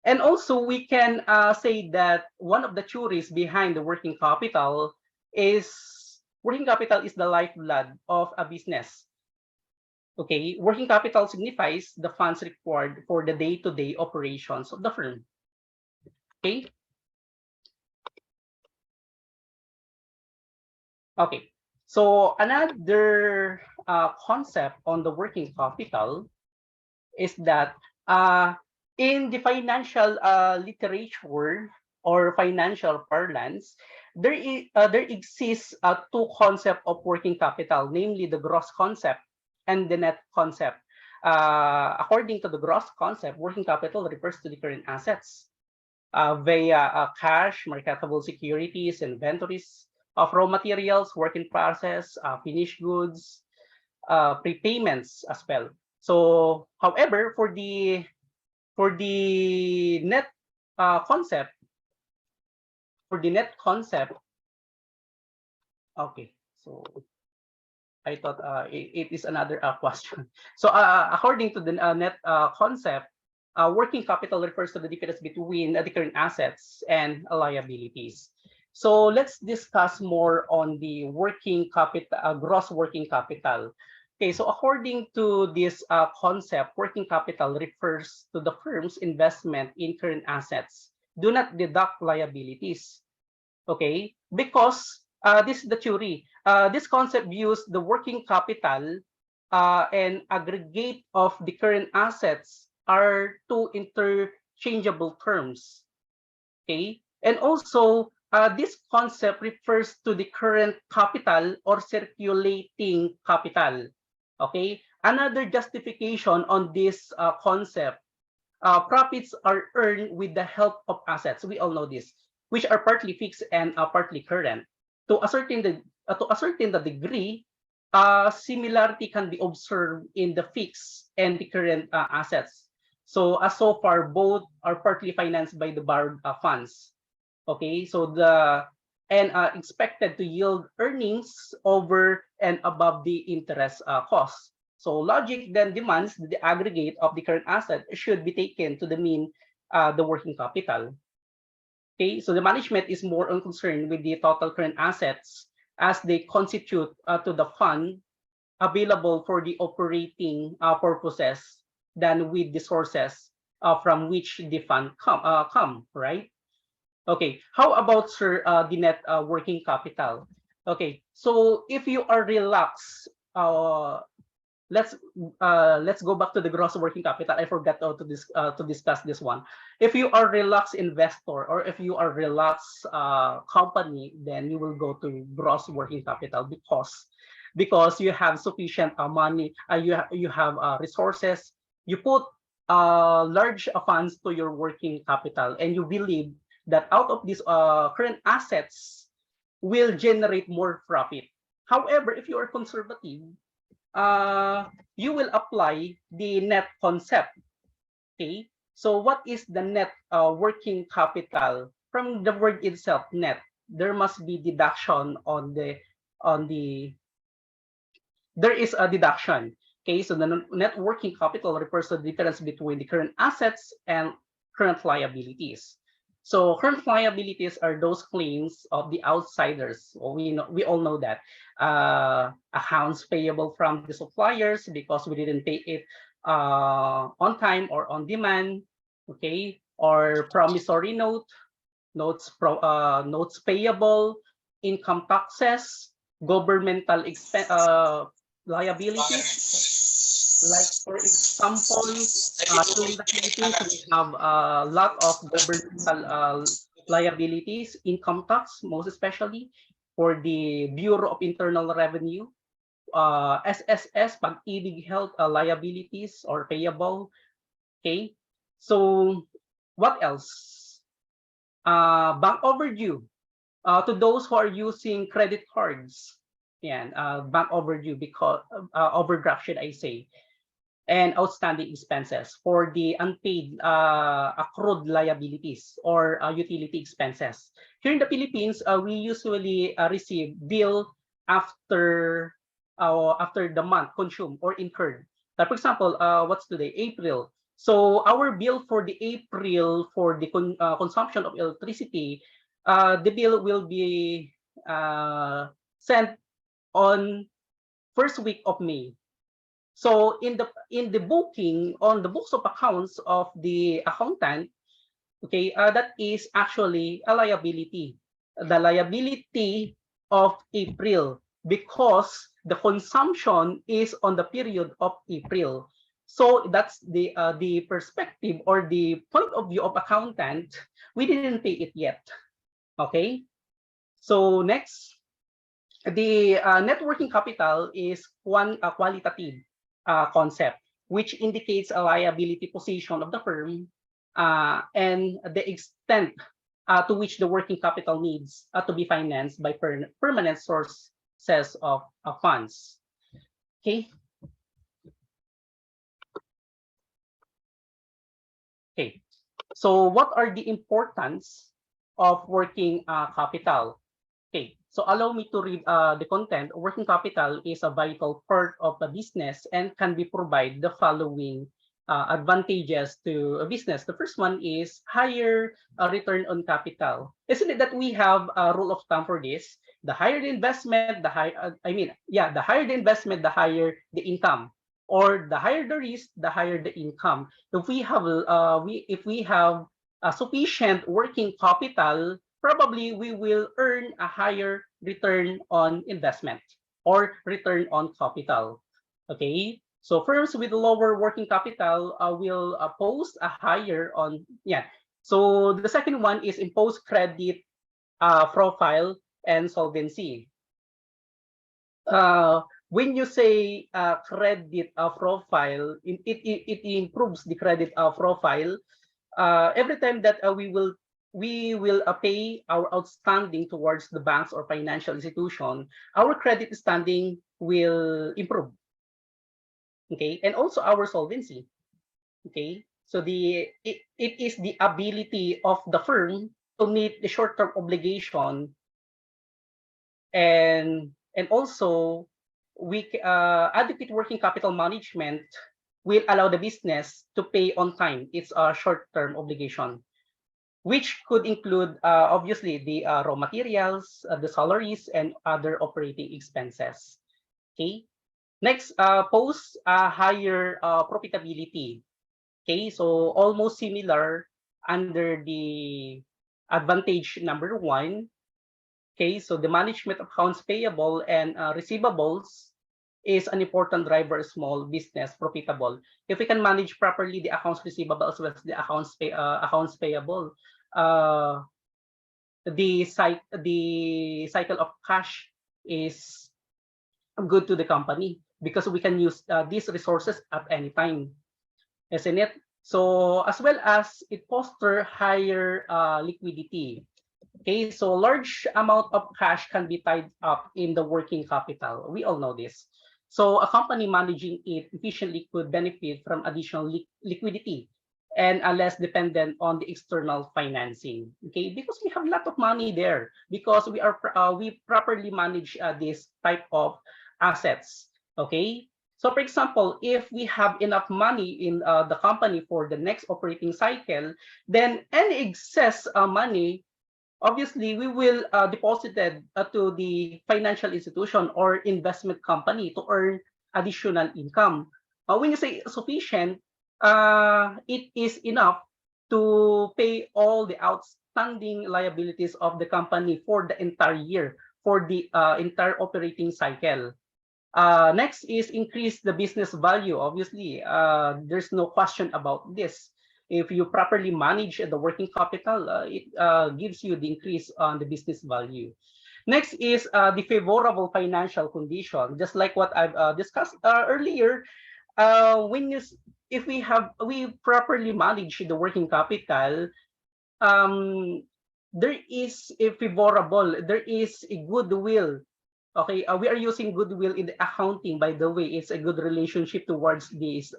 And also we can say that one of the theories behind the working capital is the lifeblood of a business. Okay, working capital signifies the funds required for the day-to-day operations of the firm. Okay. Okay. So another concept on the working capital is that in the financial literature or financial parlance, there exists two concepts of working capital, namely the gross concept and the net concept. According to the gross concept, working capital refers to the current assets via cash, marketable securities, inventories of raw materials, work in process, finished goods, prepayments as well. So, however, for the net concept, okay. So I thought it is another question. So according to the net concept, working capital refers to the difference between the current assets and liabilities. So let's discuss more on the working capital, gross working capital. Okay, so according to this concept, working capital refers to the firm's investment in current assets. Do not deduct liabilities. Okay, because this is the theory. This concept views the working capital and aggregate of the current assets are two interchangeable terms. Okay, and also this concept refers to the current capital or circulating capital. Okay, another justification on this concept, profits are earned with the help of assets. We all know this, which are partly fixed and partly current. To ascertain the degree, similarity can be observed in the fixed and the current assets. So so far, both are partly financed by the borrowed funds. Okay, so expected to yield earnings over and above the interest cost. So logic then demands that the aggregate of the current asset should be taken to the mean the working capital. Okay, so the management is more concerned with the total current assets as they constitute to the fund available for the operating purposes than with the sources from which the fund come, right? Okay, how about, sir, the net working capital? Okay, so if you are relaxed, let's go back to the gross working capital. I forgot to discuss this one. If you are relaxed investor or if you are relaxed company, then you will go to gross working capital because you have sufficient money, you have resources, you put large funds to your working capital, and you believe that out of these current assets will generate more profit. However, if you are conservative, you will apply the net concept. Okay, so what is the net working capital? From the word itself, net, there must be deduction there is a deduction. Okay, so the net working capital refers to the difference between the current assets and current liabilities. So current liabilities are those claims of the outsiders. We all know that accounts payable from the suppliers because we didn't pay it on time or on demand, okay, or promissory note, notes payable, income taxes, governmental liabilities. Like for example, here in the Philippines, we have a lot of governmental liabilities, income tax, most especially for the Bureau of Internal Revenue, SSS, Pag-ibig Health liabilities or payable. Okay, so what else? Bank overdue. To those who are using credit cards, yeah, bank overdue because overdraft, should I say, and outstanding expenses for the unpaid accrued liabilities or utility expenses. Here in the Philippines, we usually receive bill after the month consumed or incurred. Like for example, what's today? April. So our bill for the April for the consumption of electricity, the bill will be sent on first week of May. So in the booking on the books of accounts of the accountant, okay, that is actually a liability, the liability of April, because the consumption is on the period of April. So that's the perspective or the point of view of accountant. We didn't pay it yet. Okay. So next, the net working capital is one qualitative concept, which indicates a liability position of the firm and the extent to which the working capital needs to be financed by permanent sources of funds. Okay. Okay. So what are the importance of working capital? Okay, so allow me to read the content. Working capital is a vital part of a business and can be provide the following advantages to a business. The first one is higher return on capital. Isn't it that we have a rule of thumb for this? The higher the investment, the higher, the higher the investment, the higher the income, or the higher the risk, the higher the income. If we have a sufficient working capital, probably we will earn a higher return on investment or return on capital. Okay, so firms with lower working capital will post a higher on, So the second one is imposed credit profile and solvency. When you say credit profile, it improves the credit profile. Every time that we will pay our outstanding towards the banks or financial institution, our credit standing will improve. Okay, and also our solvency. Okay, so it is the ability of the firm to meet the short-term obligation, and also adequate working capital management will allow the business to pay on time its short-term obligation, which could include obviously the raw materials, the salaries, and other operating expenses. Okay. Next, post higher profitability. Okay, so almost similar under the advantage number 1. Okay, so the management of accounts payable and receivables is an important driver of small business profitable. If we can manage properly the accounts receivable as well as the accounts payable, the cycle of cash is good to the company because we can use these resources at any time, isn't it? So as well as it foster higher liquidity. Okay, so large amount of cash can be tied up in the working capital. We all know this. So a company managing it efficiently could benefit from additional liquidity and are less dependent on the external financing. Okay, because we have a lot of money there because we properly manage this type of assets. Okay, so for example, if we have enough money in the company for the next operating cycle, then any excess money, obviously, we will deposit it to the financial institution or investment company to earn additional income. When you say sufficient, it is enough to pay all the outstanding liabilities of the company for the entire year, for the entire operating cycle. Next is increase the business value. Obviously, there's no question about this. If you properly manage the working capital, it gives you the increase on the business value. Next is the favorable financial condition. Just like what I've discussed earlier, if we properly manage the working capital, there is a favorable, there is a goodwill. Okay, we are using goodwill in the accounting. By the way, it's a good relationship towards these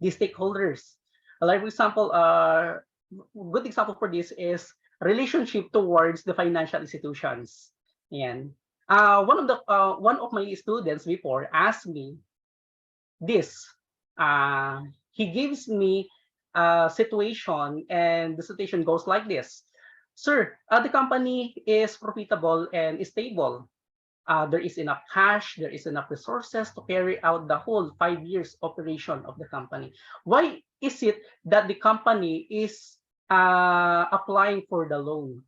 stakeholders. Like for example, good example for this is relationship towards the financial institutions. And one of my students before asked me this. He gives me a situation, and the situation goes like this. Sir, the company is profitable and stable. There is enough cash, there is enough resources to carry out the whole 5 years operation of the company. Why is it that the company is applying for the loan?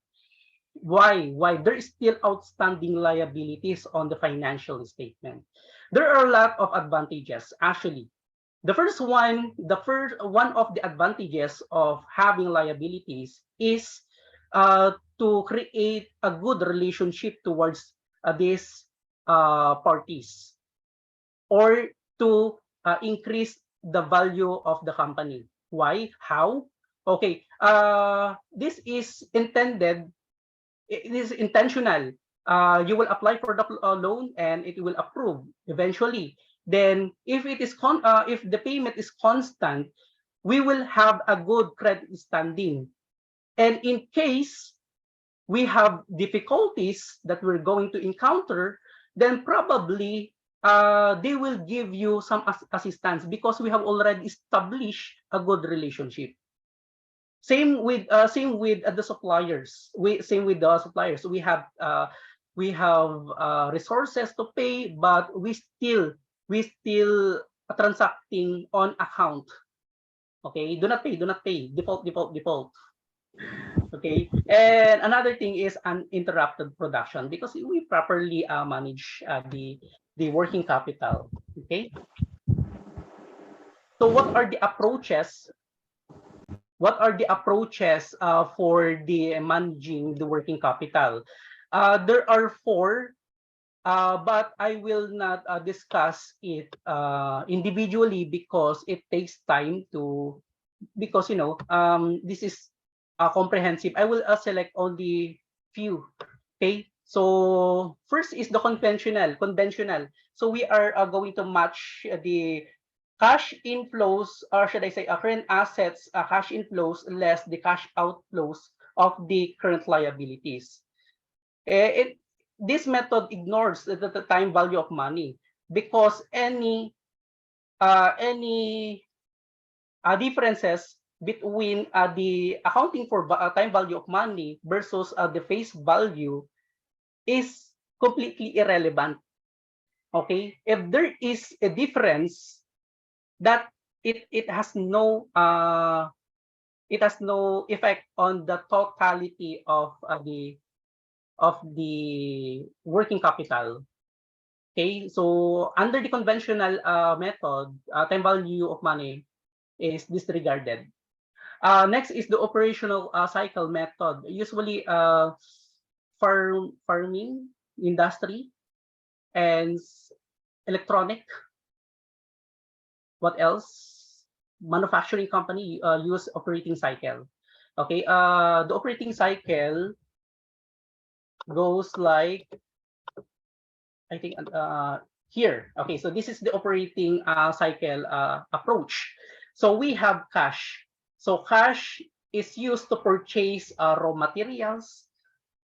Why? There is still outstanding liabilities on the financial statement. There are a lot of advantages, actually. The first one of the advantages of having liabilities is to create a good relationship towards these parties, or to increase the value of the company. Why? How? Okay, this is intended, it is intentional. You will apply for the loan and it will approve eventually. Then if it is if the payment is constant, we will have a good credit standing. And in case we have difficulties that we're going to encounter, then probably they will give you some assistance because we have already established a good relationship. Same with the suppliers. Same with the suppliers. We have resources to pay, but we still transacting on account. Okay, do not pay, default. Okay, and another thing is uninterrupted production, because we properly manage the working capital. Okay, so what are the approaches? What are the approaches for the managing the working capital? There are 4. But I will not discuss it individually because it takes time because this is comprehensive. I will select only few. Okay, so first is the conventional. So we are going to match the cash inflows, or should I say current assets, cash inflows less the cash outflows of the current liabilities. This method ignores the time value of money, because any differences between the accounting for time value of money versus the face value is completely irrelevant. Okay, if there is a difference, that it has no effect on the totality of the working capital. Okay, so under the conventional method, time value of money is disregarded. Next is the operational cycle method. Usually, farming industry and electronic. What else? Manufacturing company use operating cycle. Okay, the operating cycle goes like, I think here. Okay, so this is the operating cycle approach. So we have cash. So cash is used to purchase raw materials,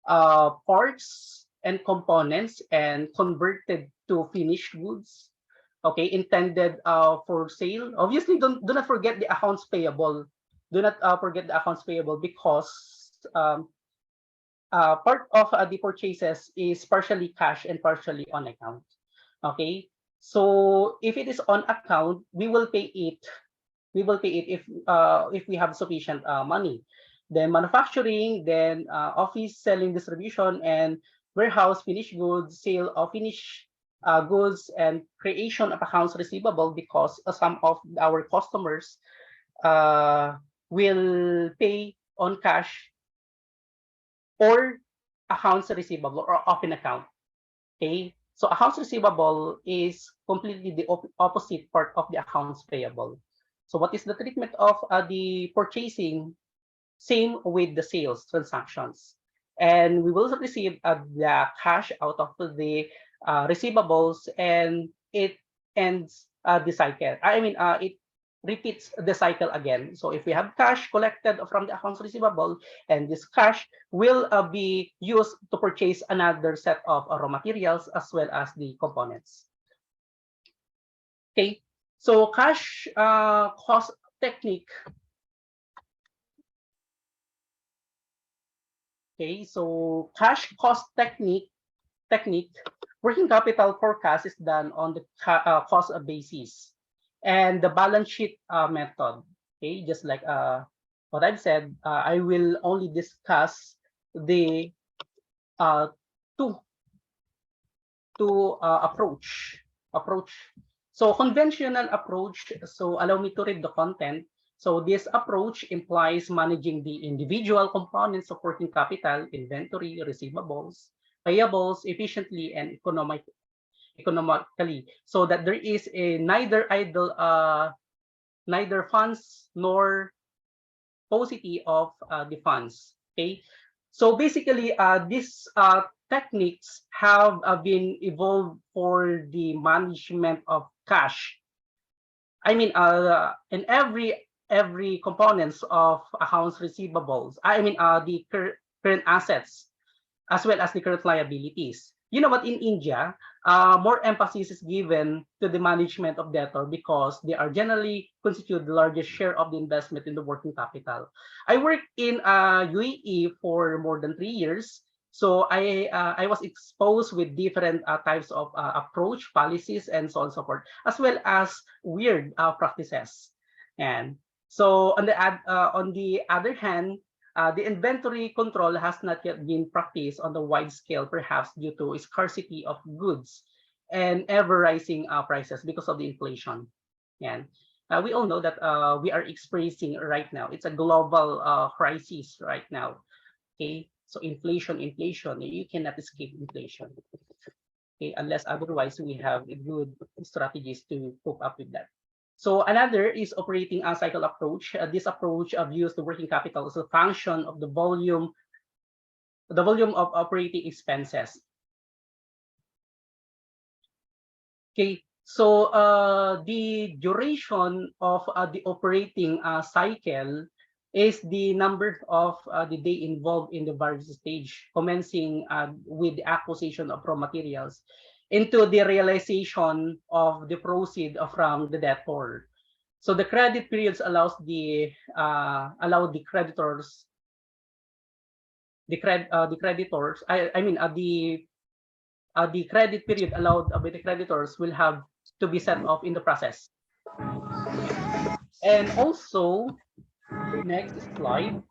parts and components, and converted to finished goods. Okay, intended for sale. Obviously, do not forget the accounts payable. Do not forget the accounts payable, because part of the purchases is partially cash and partially on account. Okay, So if it is on account, we will pay it. We will pay it if we have sufficient money. Then manufacturing, then office, selling, distribution, and warehouse, finished goods, sale of finished goods, and creation of accounts receivable, because some of our customers will pay on cash or accounts receivable or open account. Okay, so accounts receivable is completely the opposite part of the accounts payable. So what is the treatment of the purchasing? Same with the sales transactions. And we will receive the cash out of the receivables, and it ends the cycle. It repeats the cycle again. So if we have cash collected from the accounts receivable, and this cash will be used to purchase another set of raw materials as well as the components. Okay, so cash cost technique. Okay, so cash cost technique, working capital forecast is done on the cost basis and the balance sheet method. Okay, just like what I've said, I will only discuss the two approach. So conventional approach. So allow me to read the content. So this approach implies managing the individual components of working capital, inventory, receivables, payables efficiently and economically, so that there is a neither funds nor paucity of the funds. Okay, so basically these techniques have been evolved for the management of cash. In every components of accounts receivables, the current assets as well as the current liabilities. You know what, in India, more emphasis is given to the management of debtor because they are generally constitute the largest share of the investment in the working capital. I worked in UAE for more than 3 years. So I was exposed with different types of approach, policies, and so on and so forth, as well as weird practices. And so on the other hand, the inventory control has not yet been practiced on the wide scale, perhaps due to scarcity of goods and ever rising prices because of the inflation. And we all know that we are experiencing right now. It's a global crisis right now. Okay, so inflation, you cannot escape inflation. Okay, unless otherwise we have good strategies to cope up with that. So another is operating a cycle approach. This approach views the working capital as a function of the volume of operating expenses. Okay, so the duration of the operating cycle is the number of the day involved in the various stage, commencing with the acquisition of raw materials into the realization of the proceed from the debtor. So the credit periods allow the creditors. The credit period allowed by the creditors will have to be set off in the process. And also, next slide.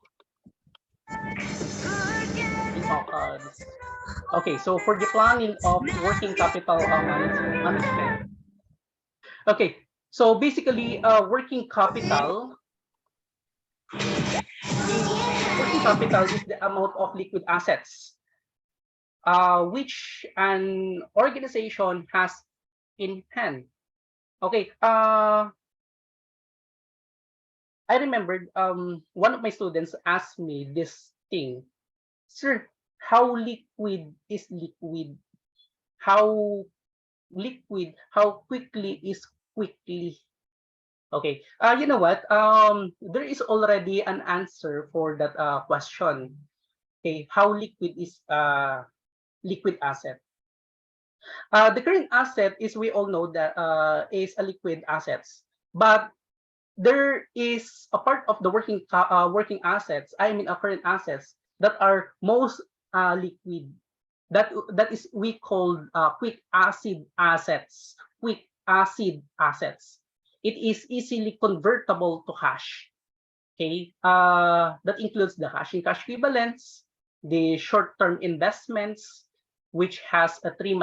Okay, so for the planning of working capital management. Okay, so basically, working capital is the amount of liquid assets which an organization has in hand. Okay, I remembered one of my students asked me this thing, sir, how liquid is liquid? How quickly is quickly? Okay, you know what? There is already an answer for that question. Okay, how liquid is liquid asset? The current asset is, we all know that is a liquid assets, but there is a part of the working assets, current assets, that are most liquid. That is we call quick acid assets liquid acid assets. It is easily convertible to cash. Okay, that includes the cash and cash equivalents, the short-term investments, which has a 3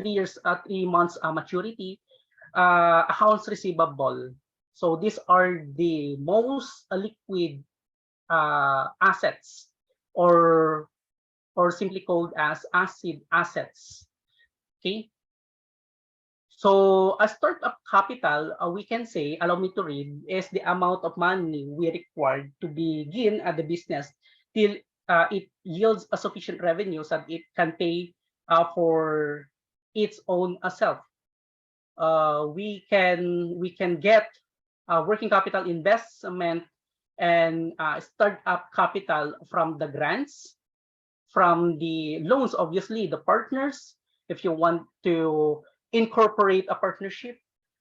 years, 3 months maturity, accounts receivable. So these are the most liquid assets, or simply called as acid assets. Okay. So a startup capital, we can say, allow me to read, is the amount of money we required to begin at the business till it yields a sufficient revenue so that it can pay for its own self. We can get working capital investment and startup capital from the grants, from the loans, obviously, the partners, if you want to incorporate a partnership.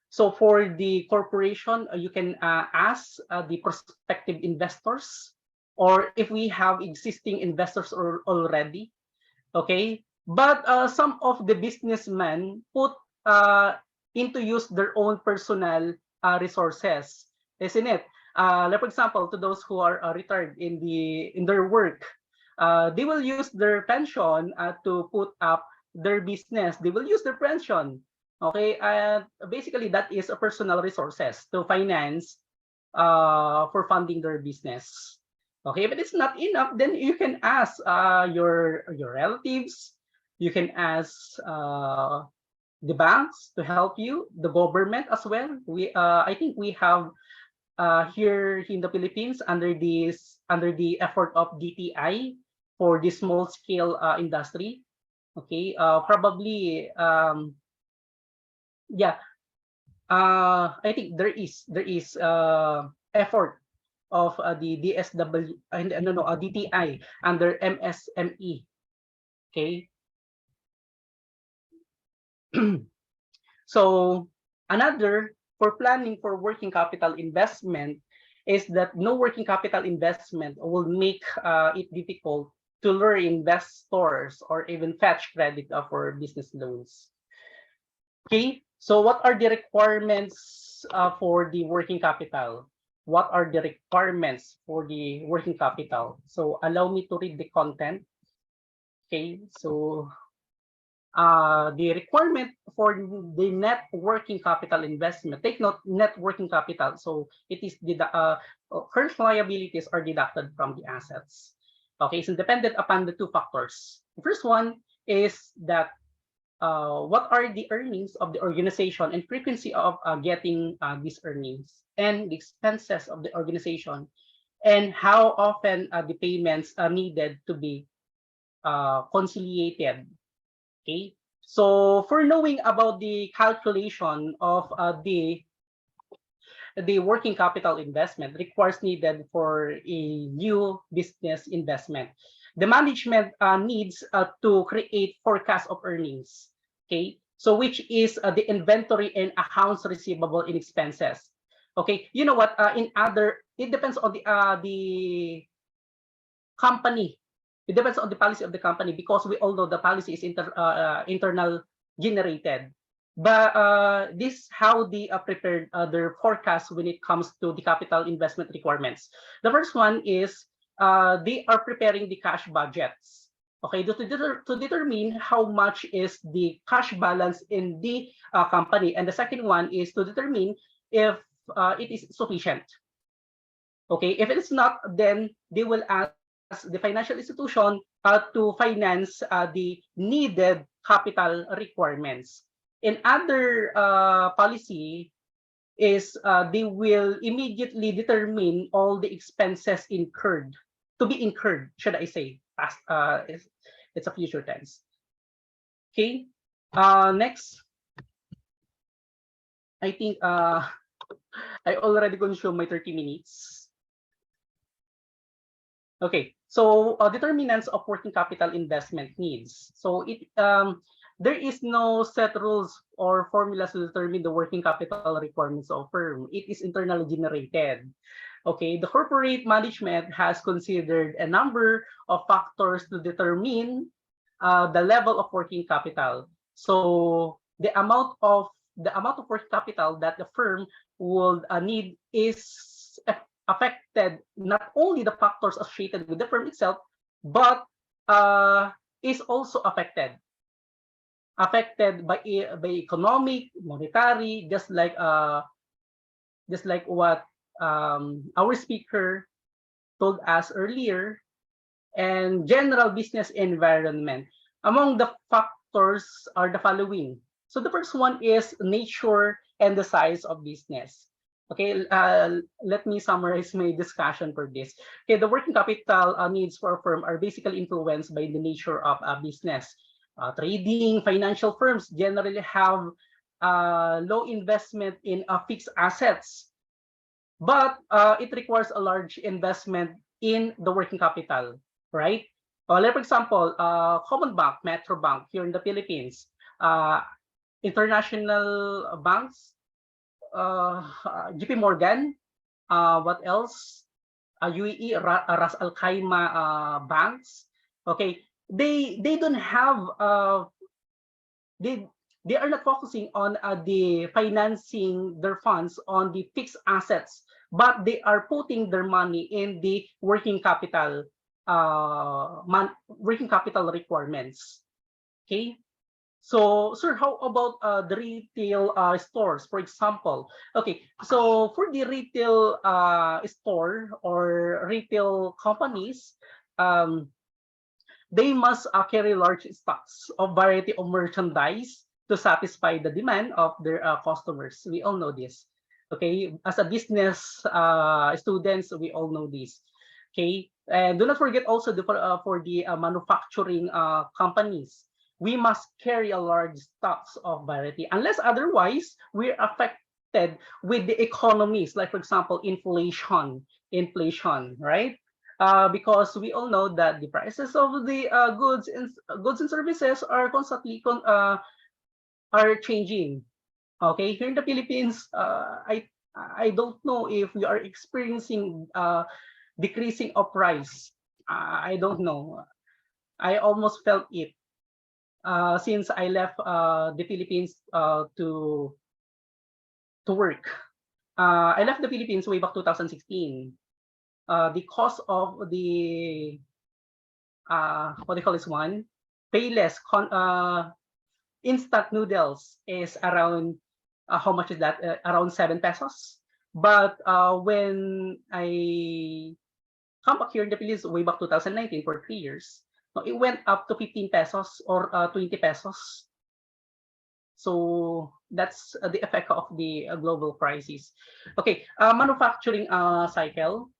So for the corporation, you can ask the prospective investors, or if we have existing investors already, okay? But some of the businessmen put into use their own personal resources, isn't it? Like for example, to those who are retired in their work, they will use their pension to put up their business. They will use their pension. Okay, basically that is a personal resources to finance for funding their business. Okay, but it's not enough. Then you can ask your relatives. You can ask the banks to help you, the government as well. I think we have here in the Philippines under the effort of DTI for the small scale industry. Okay, probably yeah. I think there is effort of the DSW DTI under MSME. Okay. So another, for planning for working capital investment, is that no working capital investment will make it difficult to lure investors or even fetch credit for business loans. Okay, so what are the requirements for the working capital? What are the requirements for the working capital? So allow me to read the content. Okay, so the requirement for the net working capital investment, take note, net working capital. So it is the current liabilities are deducted from the assets. Okay, so dependent upon the two factors. The first one is that what are the earnings of the organization and frequency of getting these earnings, and the expenses of the organization, and how often the payments are needed to be conciliated. Okay, so for knowing about the calculation of the working capital investment requires needed for a new business investment, the management needs to create forecast of earnings. Okay, so which is the inventory and accounts receivable in expenses. Okay, you know what? It depends on the company. It depends on the policy of the company, because we all know the policy is internal generated. But this how they prepared their forecast when it comes to the capital investment requirements. The first one is they are preparing the cash budgets. Okay, to determine how much is the cash balance in the company, and the second one is to determine if it is sufficient. Okay, if it is not, then they will ask the financial institution to finance the needed capital requirements. In other policy is they will immediately determine all the expenses to be incurred, should I say, past it's a future tense. Okay, next. I think I already consumed my 30 minutes. Okay, so determinants of working capital investment needs. So there is no set rules or formulas to determine the working capital requirements of a firm. It is internally generated. Okay, the corporate management has considered a number of factors to determine the level of working capital. So the amount of the amount of working capital that the firm would need is affected not only the factors associated with the firm itself, but is also affected by economic, monetary, just like what our speaker told us earlier, and general business environment. Among the factors are the following. So the first one is nature and the size of business. Okay, let me summarize my discussion for this. Okay, the working capital needs for a firm are basically influenced by the nature of a business. Trading, financial firms generally have low investment in fixed assets, but it requires a large investment in the working capital, right? Like for example, Common Bank, Metro Bank here in the Philippines, international banks, JP Morgan, what else? UAE, Ras Al Khaimah banks. Okay, they don't have they are not focusing on the financing their funds on the fixed assets, but they are putting their money in the working capital requirements. Okay. So, sir, how about the retail stores, for example? Okay, so for the retail store or retail companies, they must carry large stocks of variety of merchandise to satisfy the demand of their customers. We all know this. Okay, as a business students, we all know this. Okay, and do not forget also for the manufacturing companies. We must carry a large stocks of variety. Unless otherwise, we're affected with the economies, like for example, inflation, right? Because we all know that the prices of the goods and services are constantly are changing. Okay, here in the Philippines, I don't know if we are experiencing decreasing of price. I don't know. I almost felt it. Since I left the Philippines to work. I left the Philippines way back 2016. The cost of the what do you call this one? Payless instant noodles is around how much is that? Around 7 pesos. But when I come back here in the Philippines way back 2019 for 3 years, it went up to 15 pesos or 20 pesos. So that's the effect of the global crisis. Okay, manufacturing cycle.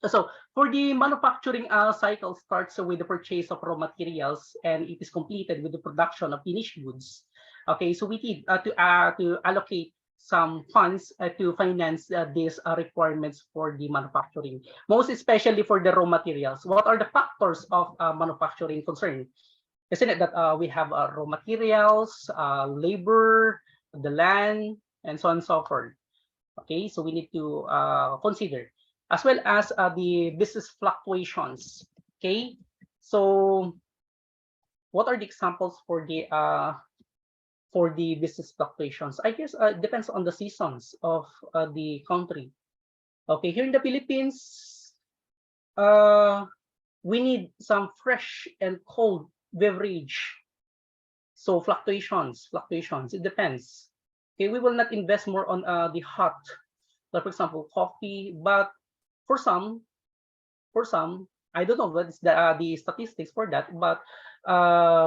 So for the manufacturing cycle starts with the purchase of raw materials and it is completed with the production of finished goods. Okay, so we need to allocate some funds to finance these requirements for the manufacturing, most especially for the raw materials. What are the factors of manufacturing concern? Isn't it that we have raw materials, labor, the land, and so on and so forth? Okay, so we need to consider, as well as the business fluctuations. Okay, so what are the examples for the business fluctuations? I guess it depends on the seasons of the country. Okay, here in the Philippines, we need some fresh and cold beverage. So fluctuations, it depends. Okay, we will not invest more on the hot, like for example, coffee, but for some, I don't know what is the statistics for that, but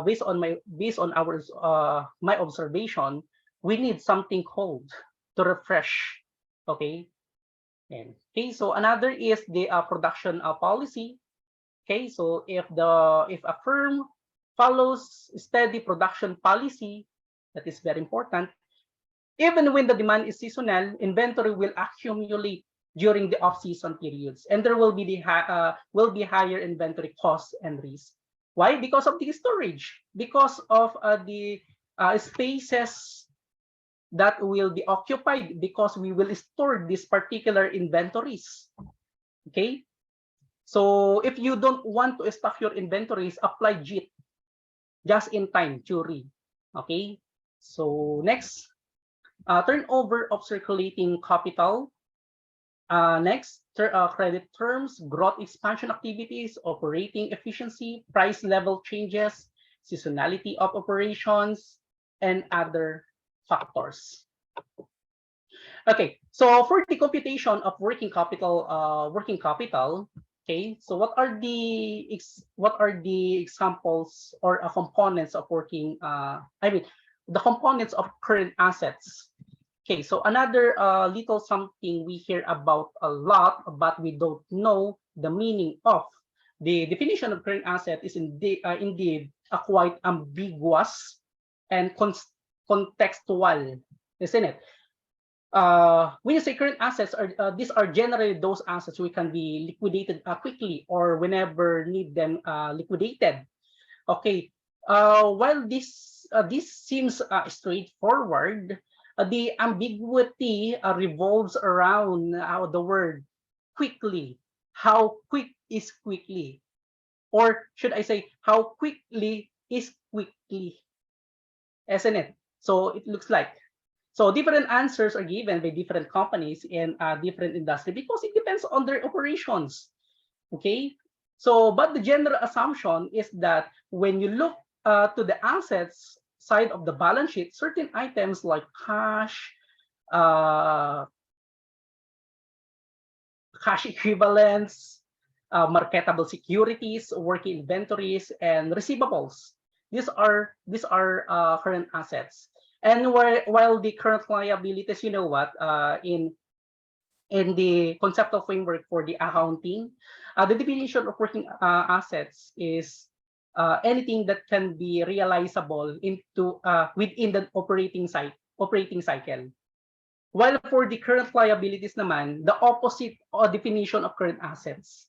based on my observation, we need something cold to refresh. Okay, and okay, so another is the production policy. Okay, so if a firm follows steady production policy, that is very important. Even when the demand is seasonal, inventory will accumulate during the off-season periods, and there will be higher inventory costs and risk. Why? Because of the storage, because of the spaces that will be occupied, because we will store these particular inventories. Okay, so if you don't want to stock your inventories, apply JIT, just in time theory. Okay, So next, turnover of circulating capital. Next, credit terms, growth expansion activities, operating efficiency, price level changes, seasonality of operations, and other factors. Okay, so for the computation of working capital, okay, so what are the examples or components of working? The components of current assets. Okay, so another little something we hear about a lot, but we don't know the meaning of. The definition of current asset is indeed quite ambiguous and contextual, isn't it? When you say current assets, these are generally those assets we can be liquidated quickly or whenever need them liquidated. Okay, while this seems straightforward, the ambiguity revolves around the word quickly. How quick is quickly? Or should I say, how quickly is quickly? Isn't it? So it looks like. So different answers are given by different companies in different industry because it depends on their operations. Okay. So, but the general assumption is that when you look to the assets side of the balance sheet, certain items like cash, cash equivalents, marketable securities, working inventories, and receivables. These are current assets. And while the current liabilities, you know what, in the conceptual framework for the accounting, the definition of working assets is anything that can be realizable into within the operating cycle. While for the current liabilities naman, the opposite definition of current assets.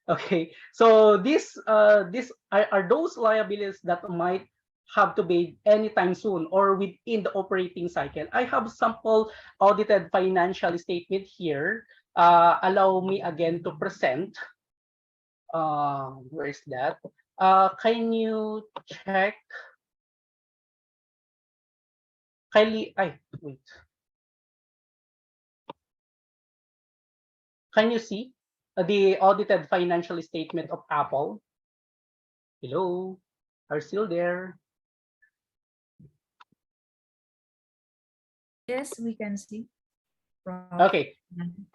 Okay, so these are those liabilities that might have to be anytime soon or within the operating cycle. I have sample audited financial statement here. Allow me again to present. Where is that? Can you check? Wait. Can you see the audited financial statement of Apple? Hello, are still there? Yes, we can see. Okay.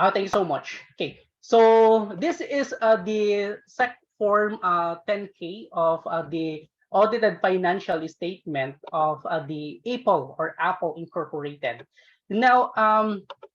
Thank you so much. Okay. So this is the SEC Form 10K of the audited financial statement of the Apple Incorporated. Now,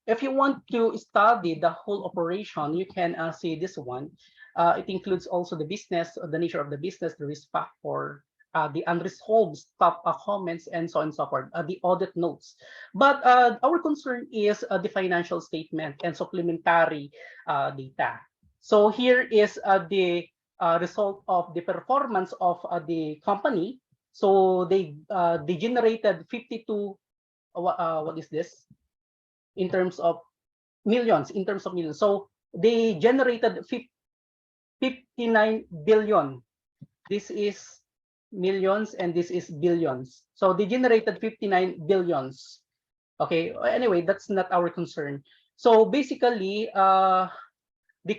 if you want to study the whole operation, you can see this one. It includes also the business, the nature of the business, the risk factor, the unresolved stock comments, and so on and so forth, the audit notes. But our concern is the financial statement and supplementary data. So here is the result of the performance of the company. So they generated 52. What is this? In terms of millions. So they generated 59 billion. This is millions and this is billions. So they generated 59 billions. Okay, anyway, that's not our concern. So basically, the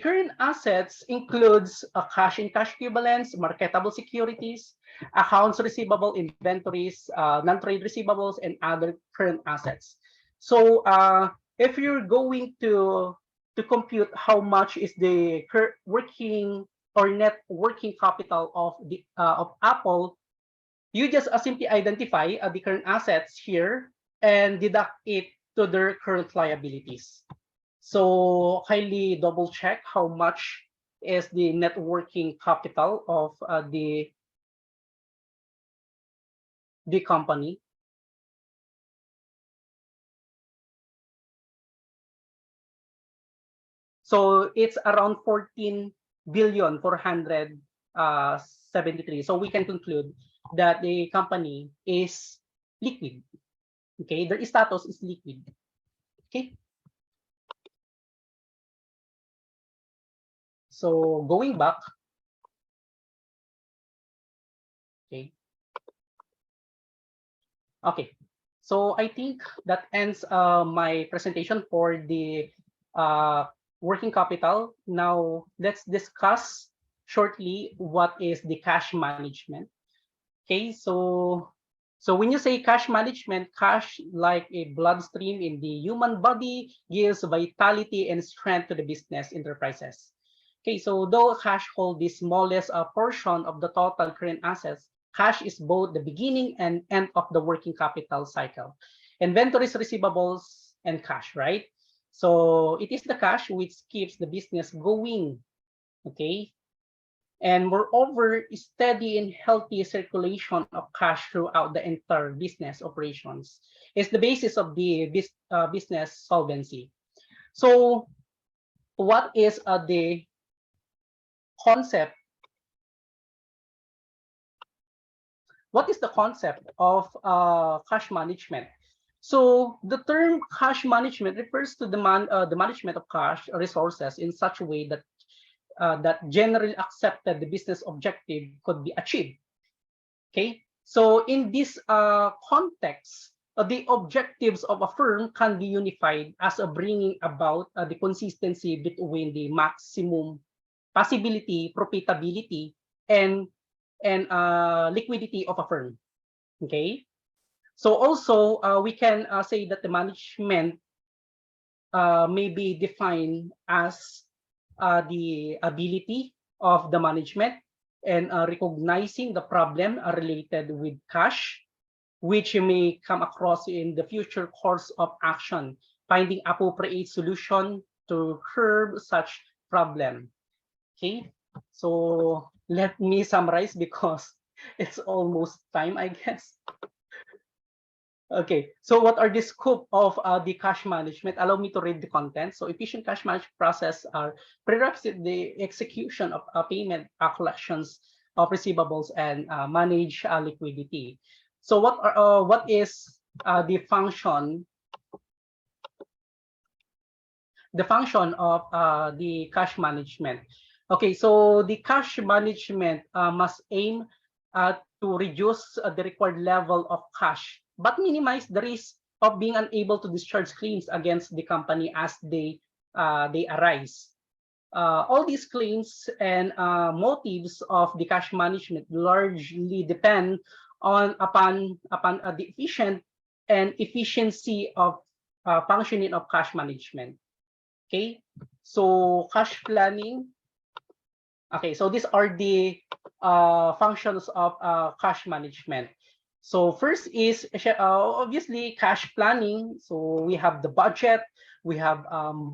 current assets includes cash and cash equivalents, marketable securities, accounts receivable, inventories, non-trade receivables, and other current assets. So if you're going to compute how much is the working or net working capital of Apple, you just simply identify the current assets here and deduct it to their current liabilities. So highly double check how much is the net working capital of the company. So it's around 14 billion 473. So we can conclude that the company is liquid. Okay, their status is liquid. Okay. So going back. Okay. Okay. So I think that ends my presentation for the working capital. Now let's discuss shortly what is the cash management. Okay, so when you say cash management, cash like a bloodstream in the human body gives vitality and strength to the business enterprises. Okay, so though cash holds the smallest portion of the total current assets, cash is both the beginning and end of the working capital cycle. Inventories, receivables, and cash, right? So it is the cash which keeps the business going. Okay, and moreover, steady and healthy circulation of cash throughout the entire business operations is the basis of the business solvency. So what is the concept? What is the concept of cash management? So the term cash management refers to the management of cash resources in such a way that that generally accepted the business objective could be achieved. Okay, so in this context, the objectives of a firm can be unified as a bringing about the consistency between the maximum possibility, profitability, and liquidity of a firm. Okay, so also we can say that the management may be defined as the ability of the management and recognizing the problem related with cash, which you may come across in the future course of action, finding appropriate solution to curb such problem. Okay, so let me summarize because it's almost time, I guess. Okay, so what are the scope of the cash management? Allow me to read the content. So efficient cash management process are prerequisite the execution of payment collections of receivables and manage liquidity. So what is the function of the cash management? Okay, so the cash management must aim to reduce the required level of cash, but minimize the risk of being unable to discharge claims against the company as they arise. All these claims and motives of the cash management largely depend upon the efficient and efficiency of functioning of cash management. Okay, so cash planning. Okay, so these are the functions of cash management. So first is obviously cash planning. So we have the budget, we have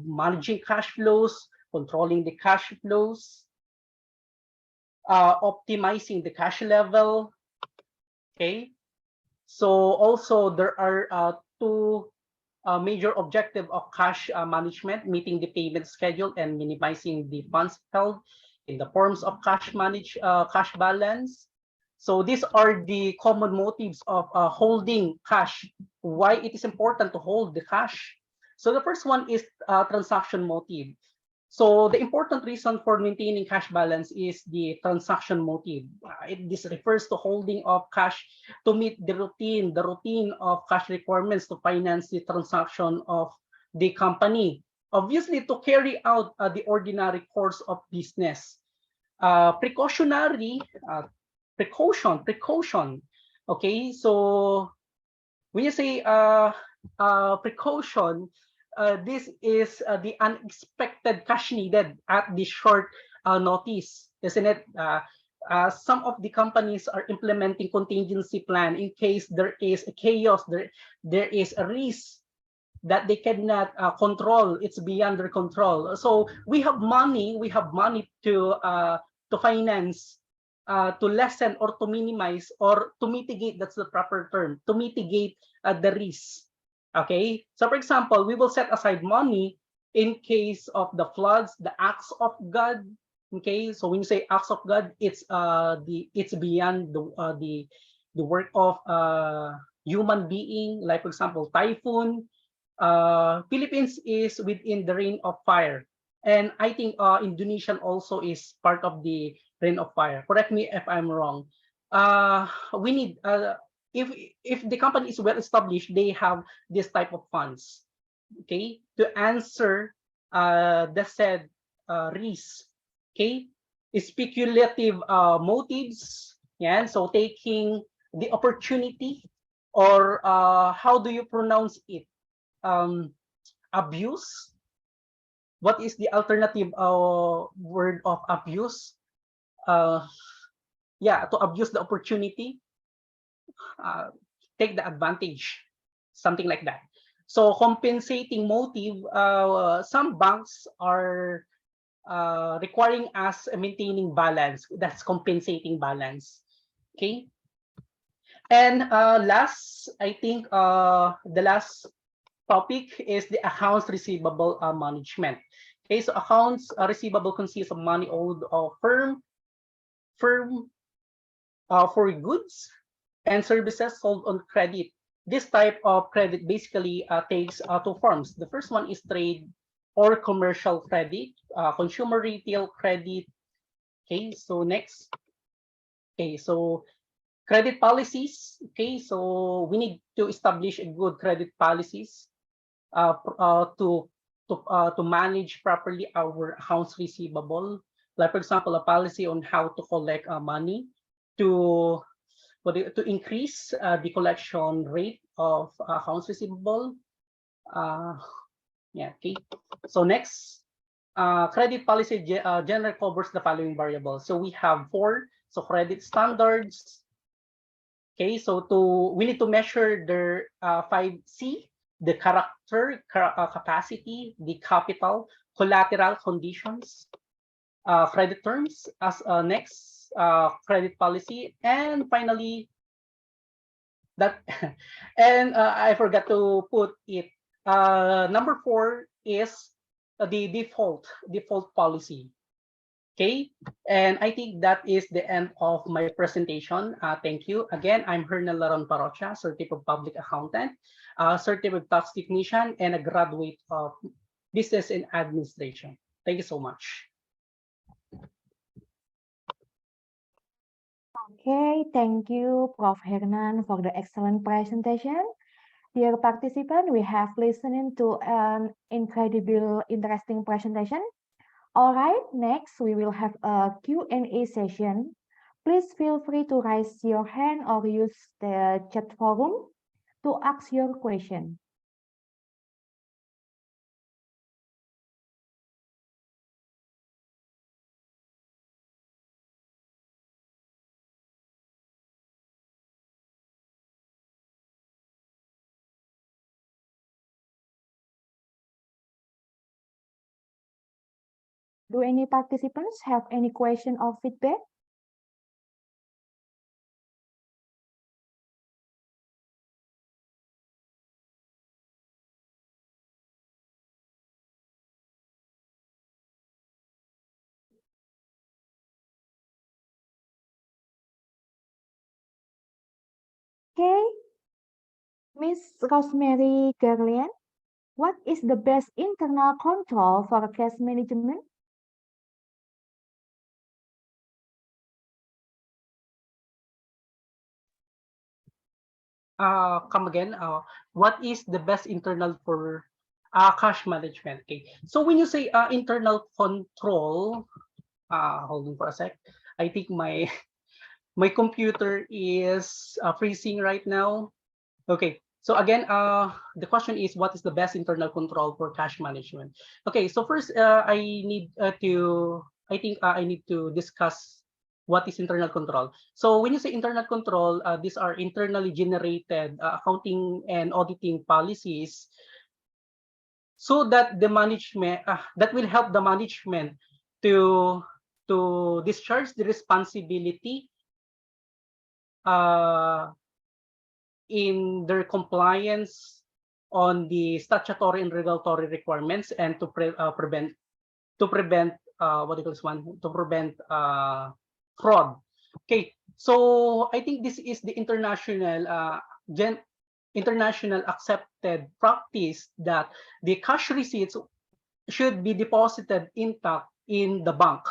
managing cash flows, controlling the cash flows, optimizing the cash level. Okay, so also there are two major objective of cash management: meeting the payment schedule and minimizing the funds held in the forms of cash balance. So these are the common motives of holding cash. Why it is important to hold the cash? So the first one is transaction motive. So the important reason for maintaining cash balance is the transaction motive. This refers to holding of cash to meet the routine of cash requirements to finance the transaction of the company. Obviously, to carry out the ordinary course of business. Precaution. Okay, so when you say precaution, this is the unexpected cash needed at the short notice, isn't it? Some of the companies are implementing contingency plan in case there is a chaos, there is a risk that they cannot control. It's beyond their control. So we have money to finance, to lessen or to minimize or to mitigate. That's the proper term, to mitigate the risk. Okay, so for example, we will set aside money in case of the floods, the acts of God. Okay, so when you say acts of God, it's beyond the work of human being. Like for example, typhoon. Philippines is within the ring of fire, and I think Indonesian also is part of the ring of fire. Correct me if I'm wrong. We need if the company is well established, they have this type of funds, okay, to answer the said risk, okay, speculative motives, yeah, so taking the opportunity, or how do you pronounce it, abuse, what is the alternative word of abuse, uh, yeah, to abuse the opportunity, take the advantage, something like that. So compensating motive, some banks are requiring us maintaining balance. That's compensating balance. Okay. And last, I think the last topic is the accounts receivable management. Okay, so accounts receivable consists of money owed of firm for goods and services sold on credit. This type of credit basically takes two forms. The first one is trade or commercial credit, consumer retail credit. Okay, so next. Okay, so credit policies. Okay, so we need to establish a good credit policies to manage properly our accounts receivable. Like for example, a policy on how to collect money to increase the collection rate of accounts receivable. Yeah, okay. So next, credit policy generally covers the following variables. So we have 4. So credit standards. Okay, so we need to measure the 5C, the character, capacity, the capital, collateral conditions, credit terms as next, credit policy, and finally that and I forgot to put it. Number 4 is the default policy. Okay, and I think that is the end of my presentation. Thank you. Again, I'm Hernel Laron Parocha, Certified Public Accountant, Certified Tax Technician, and a graduate of Business and Administration. Thank you so much. Okay, thank you, Prof. Hernan, for the excellent presentation. Dear participant, we have listened to an incredible, interesting presentation. All right, next we will have a Q&A session. Please feel free to raise your hand or use the chat forum to ask your question. Do any participants have any question or feedback? Okay, Miss Rosemary Gerlian, what is the best internal control for cash management? Come again. What is the best internal for cash management? Okay. So when you say internal control, hold on for a sec. I think my my computer is freezing right now. Okay. So again, the question is, what is the best internal control for cash management? Okay. So first, I need I need to discuss what is internal control. So when you say internal control, these are internally generated accounting and auditing policies, so that the management that will help the management to discharge the responsibility in their compliance on the statutory and regulatory requirements, and to prevent what do you call this one, to prevent fraud. Okay, so I think this is the international accepted practice that the cash receipts should be deposited intact in the bank,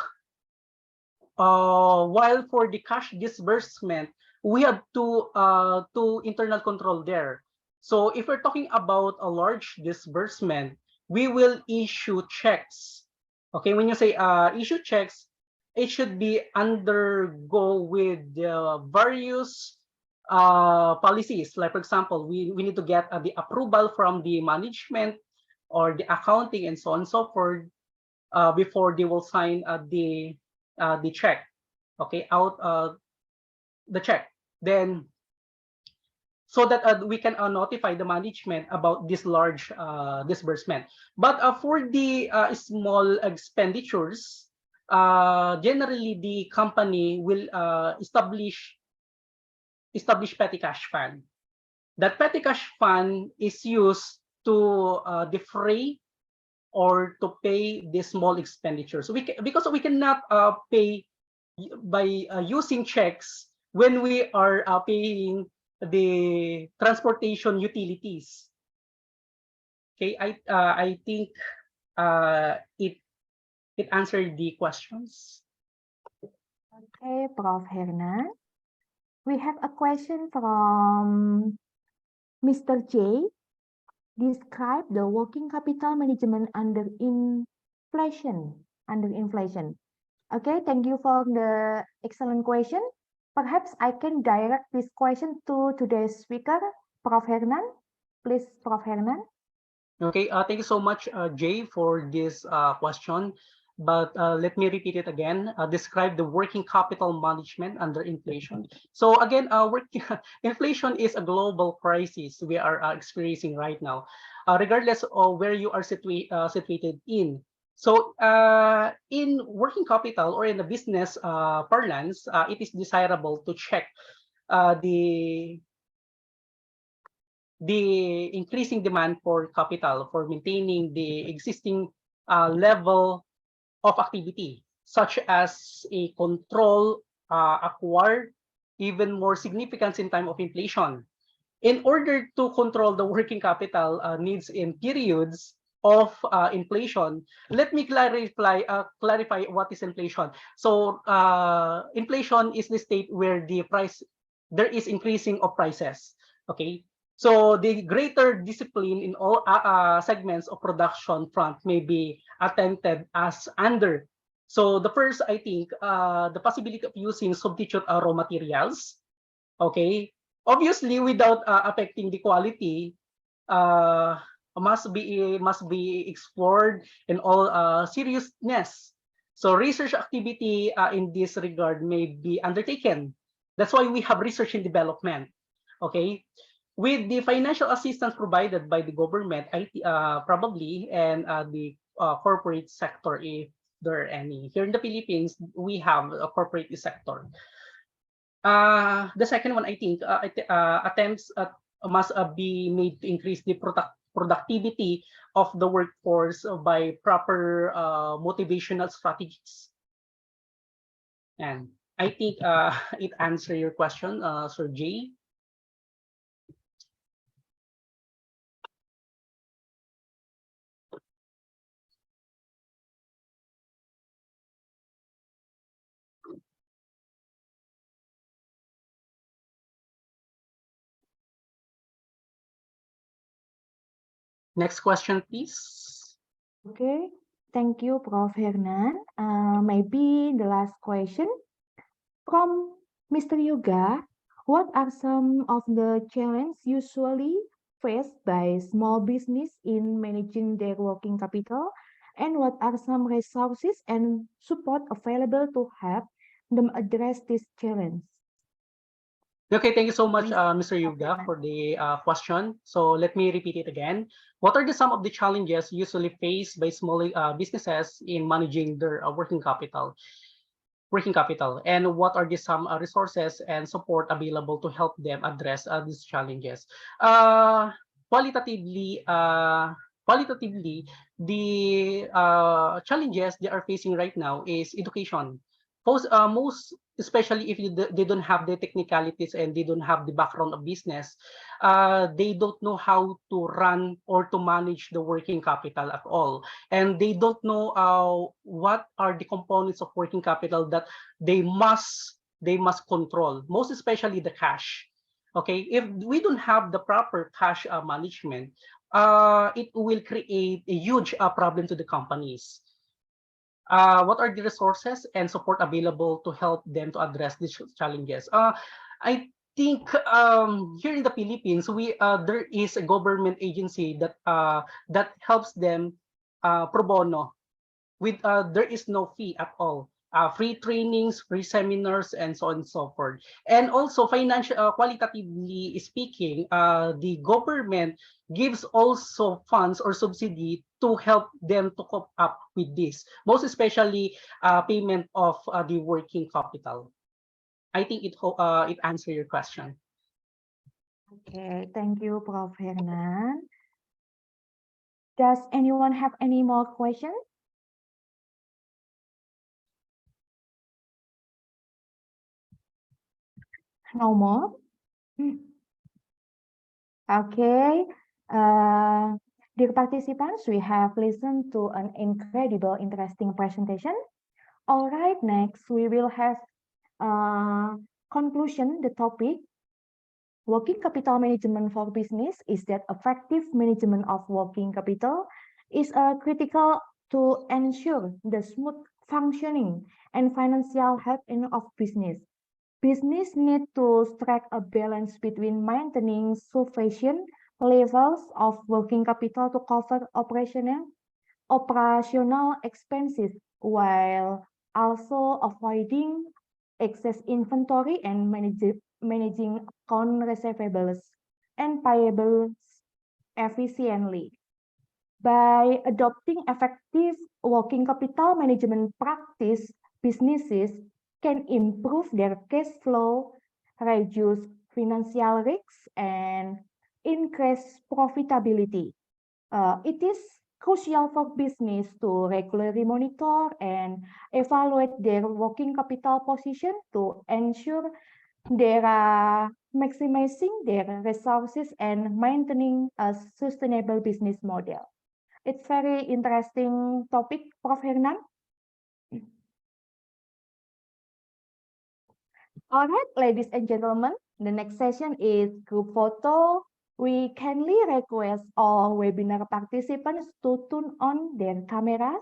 while for the cash disbursement, we have two internal control there. So if we're talking about a large disbursement, we will issue checks. Okay, when you say issue checks, it should be undergo with various policies. Like, for example, we need to get the approval from the management or the accounting and so on and so forth before they will sign the check. Okay, out the check. Then so that we can notify the management about this large disbursement. But for the small expenditures, generally the company will establish petty cash fund. That petty cash fund is used to defray or to pay the small expenditures. Because we cannot pay by using checks when we are paying the transportation utilities. Okay, I think it answered the questions. Okay, Prof. Hernan. We have a question from Mr. J. Describe the working capital management under inflation. Okay, thank you for the excellent question. Perhaps I can direct this question to today's speaker, Prof. Hernan. Please, Prof. Hernan. Okay, thank you so much, Jay, for this question. But let me repeat it again. Describe the working capital management under inflation. So again, inflation is a global crisis we are experiencing right now, regardless of where you are situated in. So in working capital or in the business parlance, it is desirable to check the increasing demand for capital for maintaining the existing level of activity, such as a control acquired even more significance in time of inflation. In order to control the working capital needs in periods of inflation, let me clarify what is inflation. So inflation is the state where there is increasing of prices. Okay, so the greater discipline in all segments of production front may be attempted as under. So the first, I think, the possibility of using substitute raw materials. Okay, obviously without affecting the quality, must be explored in all seriousness. So research activity in this regard may be undertaken. That's why we have research and development. Okay, with the financial assistance provided by the government, probably, and the corporate sector, if there are any. Here in the Philippines, we have a corporate sector. The second one, I think, attempts must be made to increase the productivity of the workforce by proper motivational strategies. And I think it answers your question, Sir Jay. Next question, please. Okay, thank you, Prof. Hernan. Maybe the last question from Mr. Yoga. What are some of the challenges usually faced by small business in managing their working capital? And what are some resources and support available to help them address this challenge? Okay, thank you so much, Please, Mr. Yuga, for the question. So let me repeat it again. What are some of the challenges usually faced by small businesses in managing their working capital? And what are some resources and support available to help them address these challenges? Qualitatively, the challenges they are facing right now is education. Most especially if they don't have the technicalities and they don't have the background of business, they don't know how to run or to manage the working capital at all, and they don't know what are the components of working capital that they must they must control, most especially the cash. Okay, if we don't have the proper cash management, it will create a huge problem to the companies. What are the resources and support available to help them to address these challenges? I think here in the Philippines, there is a government agency that helps them pro bono with there is no fee at all. Free trainings, free seminars, and so on and so forth. And also, financial, qualitatively speaking, the government gives also funds or subsidy to help them to cope up with this, most especially payment of the working capital. I think it answers your question. Okay, thank you, Prof. Hernan. Does anyone have any more questions? No more? Okay. Dear participants, we have listened to an incredible, interesting presentation. All right, next we will have conclusion, the topic. Working capital management for business is that effective management of working capital is critical to ensure the smooth functioning and financial health of business. Business need to strike a balance between maintaining sufficient levels of working capital to cover operational expenses while also avoiding excess inventory and managing account receivables and payables efficiently. By adopting effective working capital management practice, businesses can improve their cash flow, reduce financial risks, and increase profitability. It is crucial for business to regularly monitor and evaluate their working capital position to ensure they are maximizing their resources and maintaining a sustainable business model. It's very interesting topic, Prof. Hernan. All right, ladies and gentlemen, the next session is group photo. We kindly request all webinar participants to turn on their camera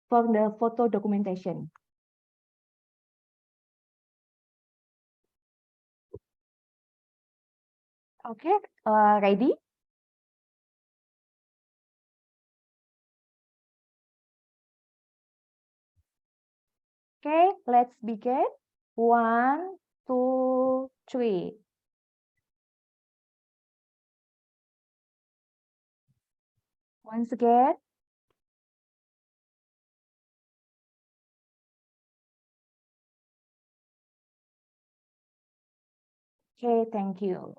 for the photo documentation. Okay, ready? Okay, let's begin. 1, 2, 3. Once again. Okay, thank you.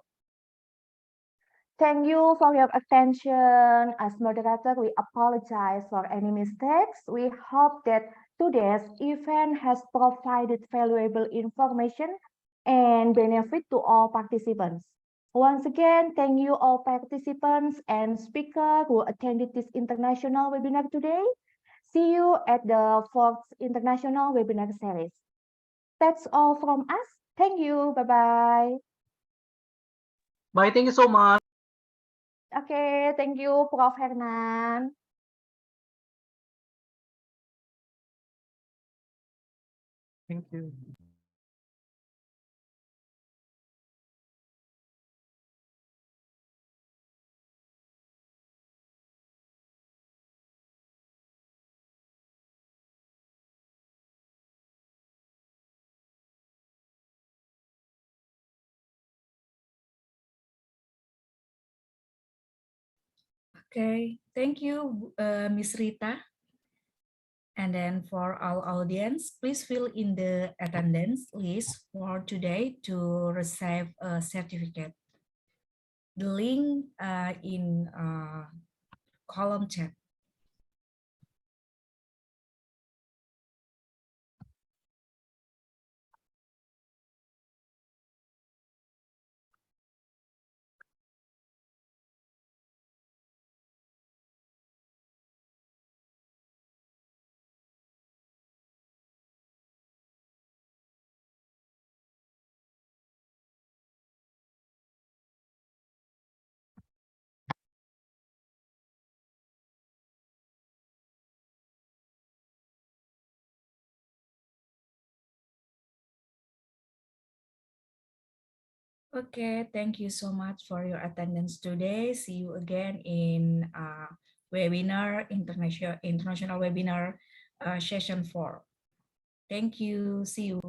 Thank you for your attention. As moderator, we apologize for any mistakes. We hope that today's event has provided valuable information and benefit to all participants. Once again, thank you all participants and speakers who attended this international webinar today. See you at the 4th International Webinar Series. That's all from us. Thank you. Bye-bye. Bye. Thank you so much. Okay, thank you, Prof. Hernan. Thank you. Okay, thank you, Miss Rita. And then for our audience, please fill in the attendance list for today to receive a certificate. The link in column chat. Okay, thank you so much for your attendance today. See you again in webinar, international webinar session 4. Thank you. See you.